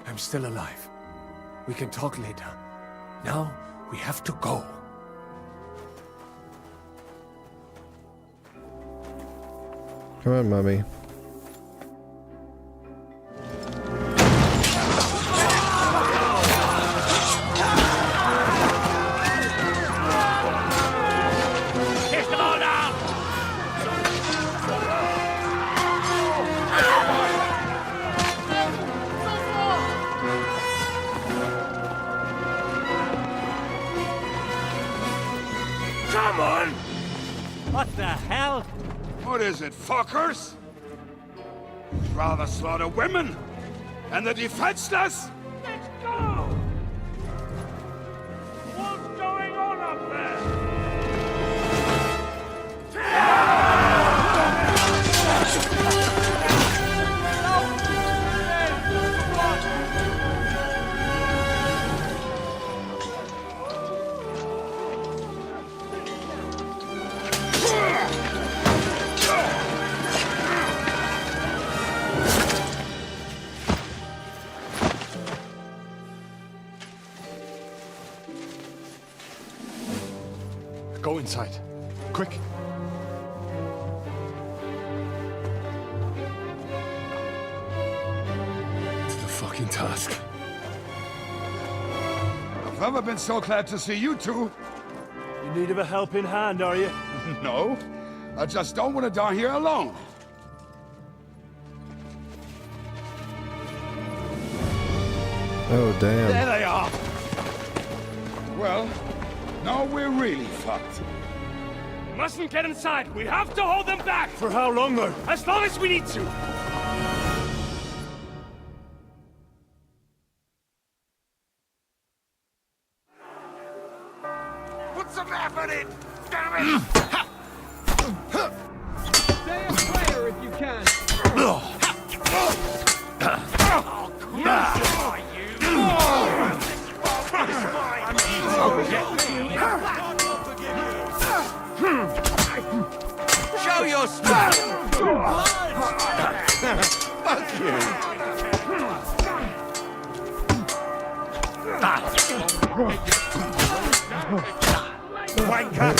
I'm still alive. We can talk later. Now, we have to go. Come on, Mommy. Come on! What the hell? What is it, fuckers? You'd rather slaughter women and the defenseless? Let's go! What's going on up there? Go inside. Quick. The fucking task. I've never been so glad to see you two. In need of a helping hand, are you? No, I just don't want to die here alone. Oh, damn. There they are. Well, now we're really fucked. Mustn't get inside. We have to hold them back. For how long, though? As long as we need to. Put some effort in! Damn it! Stay a player if you can. Show your stuff! Fuck you! Wanker!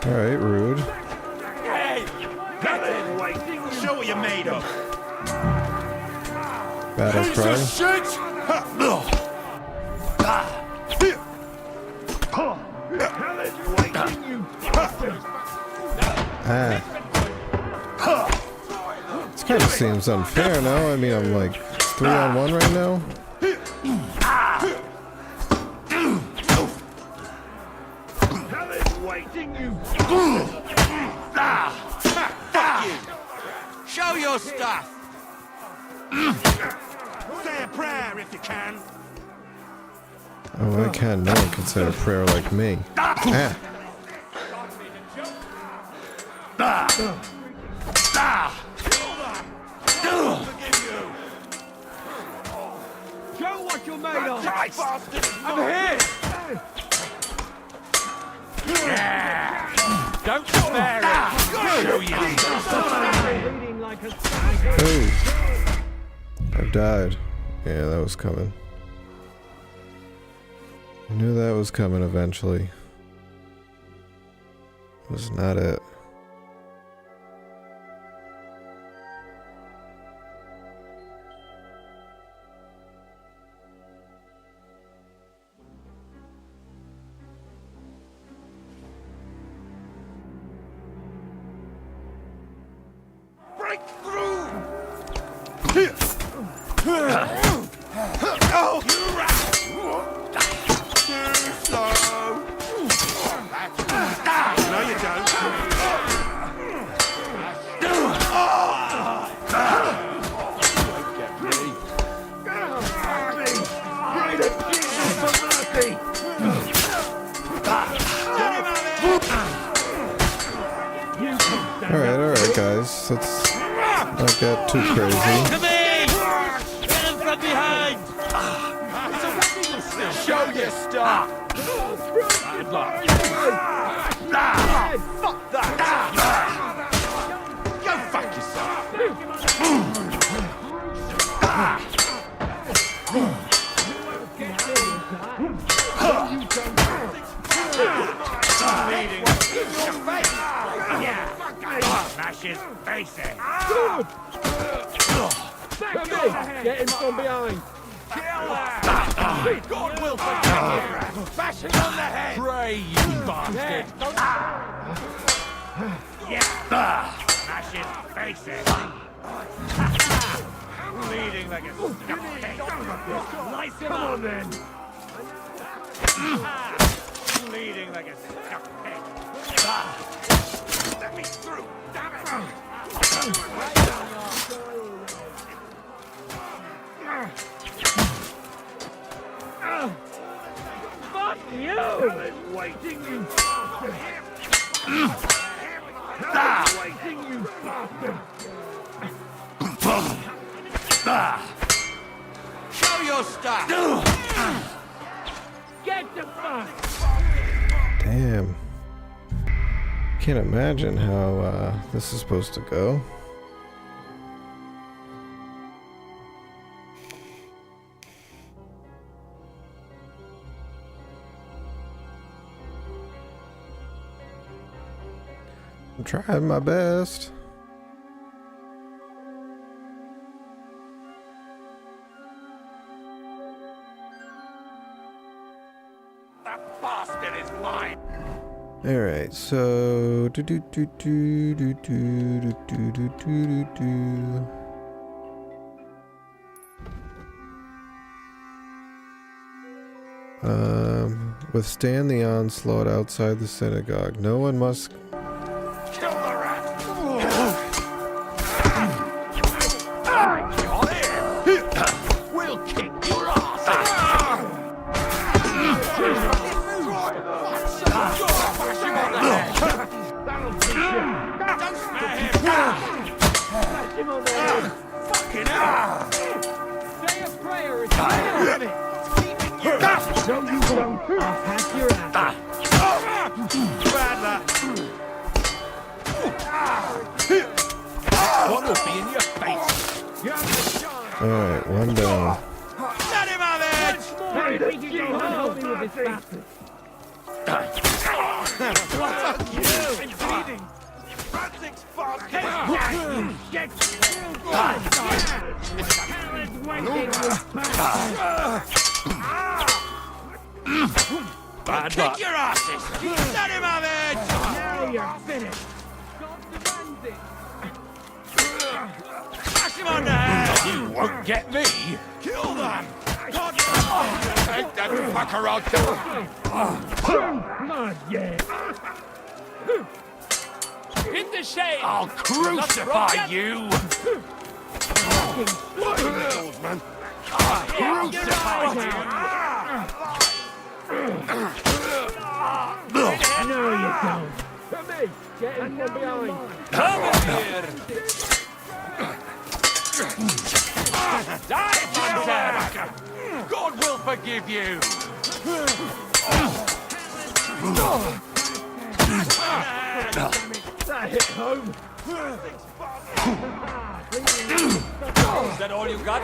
Alright, rude. Hey! Show what you're made of! Battle cry. Shit! Ah. This kind of seems unfair now. I mean, I'm like 3-on-1 right now. Fuck you! Show your stuff! Say a prayer if you can. Oh, I can. No one can say a prayer like me. Ah. Show what you're made of! I'm here! Yeah! Don't spare it! Show you! Ooh. I've died. Yeah, that was coming. I knew that was coming eventually. Was not it. Break through! No, you don't. Alright, guys. Let's not get too crazy. To me! Get him from behind! Show your stuff! Bad luck. Fuck that! Go fuck yourself! Smash his face in! Get him from behind! God will forgive you! Bash him on the head! Pray, you bastard! Yeah! Smash his face in! Bleeding like a scuffle. Slice him on then! Bleeding like a scuffle. Let me through! Damn it! Fuck you! Helen's waiting, you bastard! Helen's waiting, you bastard! Show your stuff! Get the fuck! Damn. Can't imagine how this is supposed to go. I'm trying my best. That bastard is mine! Alright, so withstand the onslaught outside the synagogue. No one must Kill the rat! We'll kick your ass! Fucking hell! Alright, one down. Let him have it! Bad Kick luck. your asses! Let him have it! Now you're finished. Smash him on the head! You won't get me. Kill them! God, take that fucker out Not yet. In the shade! I'll crucify you. Crucify you! No, you don't. Come in. Get in from behind. Come here! Die, monster! God will forgive you. That hit home. Is that all you got?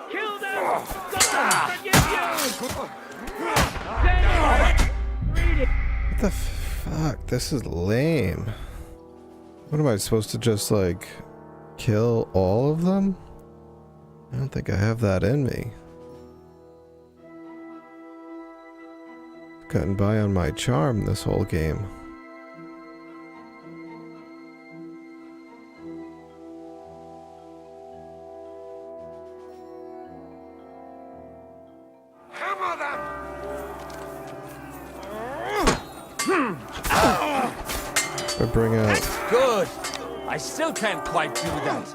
Kill them. Forgive you. What the fuck? This is lame. What am I supposed to just like kill all of them? I don't think I have that in me. Gotten by on my charm this whole game. Hammer them! I bring out. Good. I still can't quite do that.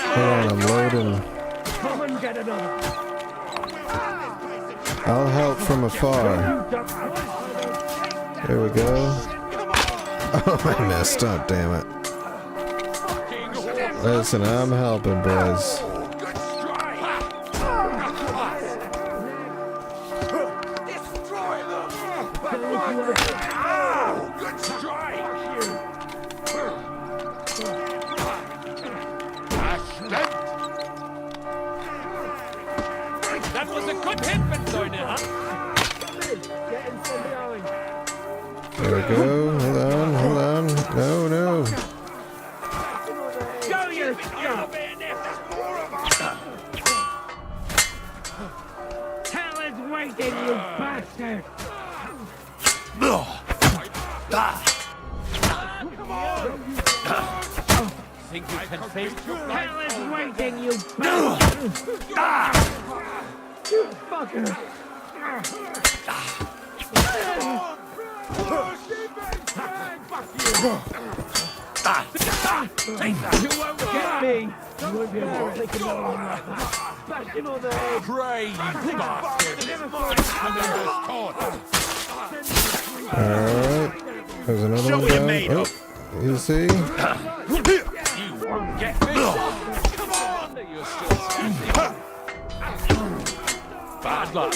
Hold on, I'm loading. Come and get another. I'll help from afar. There we go. Oh, I missed. Oh, damn it. Listen, I'm helping, boys. That was a good hit, Benzoine, huh? There we go. Hold on, hold on. No, no. Show your stuff. Hell is waiting, you bastard. Think you can face Hell is waiting, you bastard. You fucker. You won't get me. You won't be able to take him out like that. Bash him on the head. Brave bastard. Alright. There's another one down. Oh, you see? You won't get me. Come on. You're still standing. Bad luck.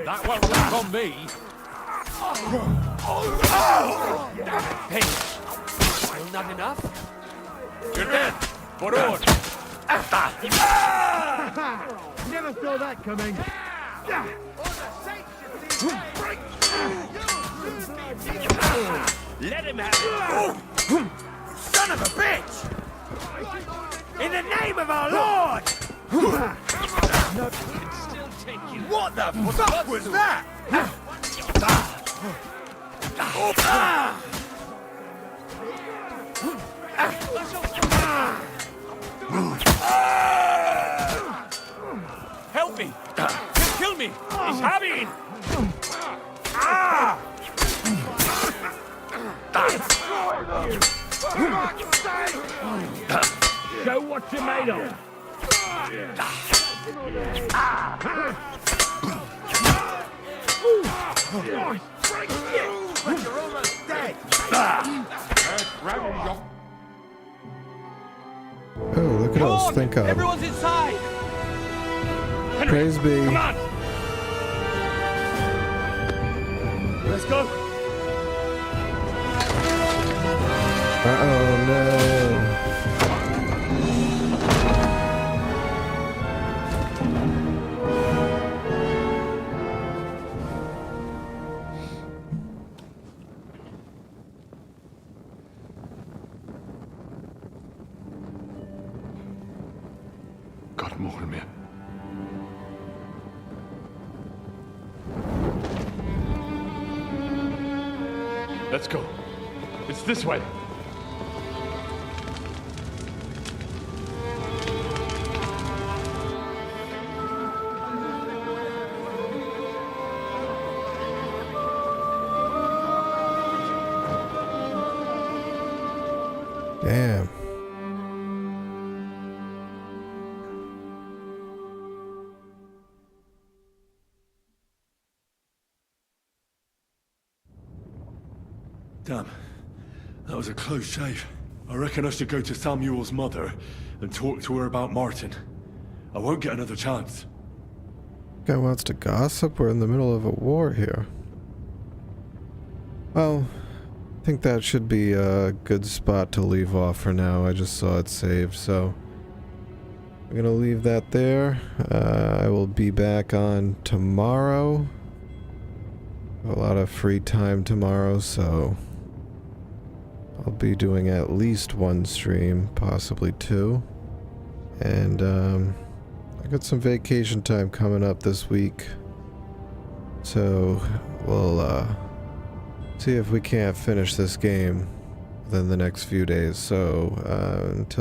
That won't work on me. Hey, still not enough? You're dead. For on. Never saw that coming. Let him have it! Son of a bitch! In the name of our Lord! What the fuck was that? Help me! He'll kill me! He's having! Show what you're made of. You're almost dead! Oh, look at us. Thank God. Everyone's inside! Praise be. Come on! Let's go. Uh-oh, no. God, more me. Let's go. It's this way. Damn. Damn. That was a close shave. I reckon I should go to Samuel's mother and talk to her about Martin. I won't get another chance. Guy wants to gossip? We're in the middle of a war here. Well, I think that should be a good spot to leave off for now. I just saw it saved, so I'm gonna leave that there. I will be back on tomorrow. A lot of free time tomorrow, so I'll be doing at least one stream, possibly two. And I got some vacation time coming up this week, so we'll see if we can't finish this game within the next few days. So until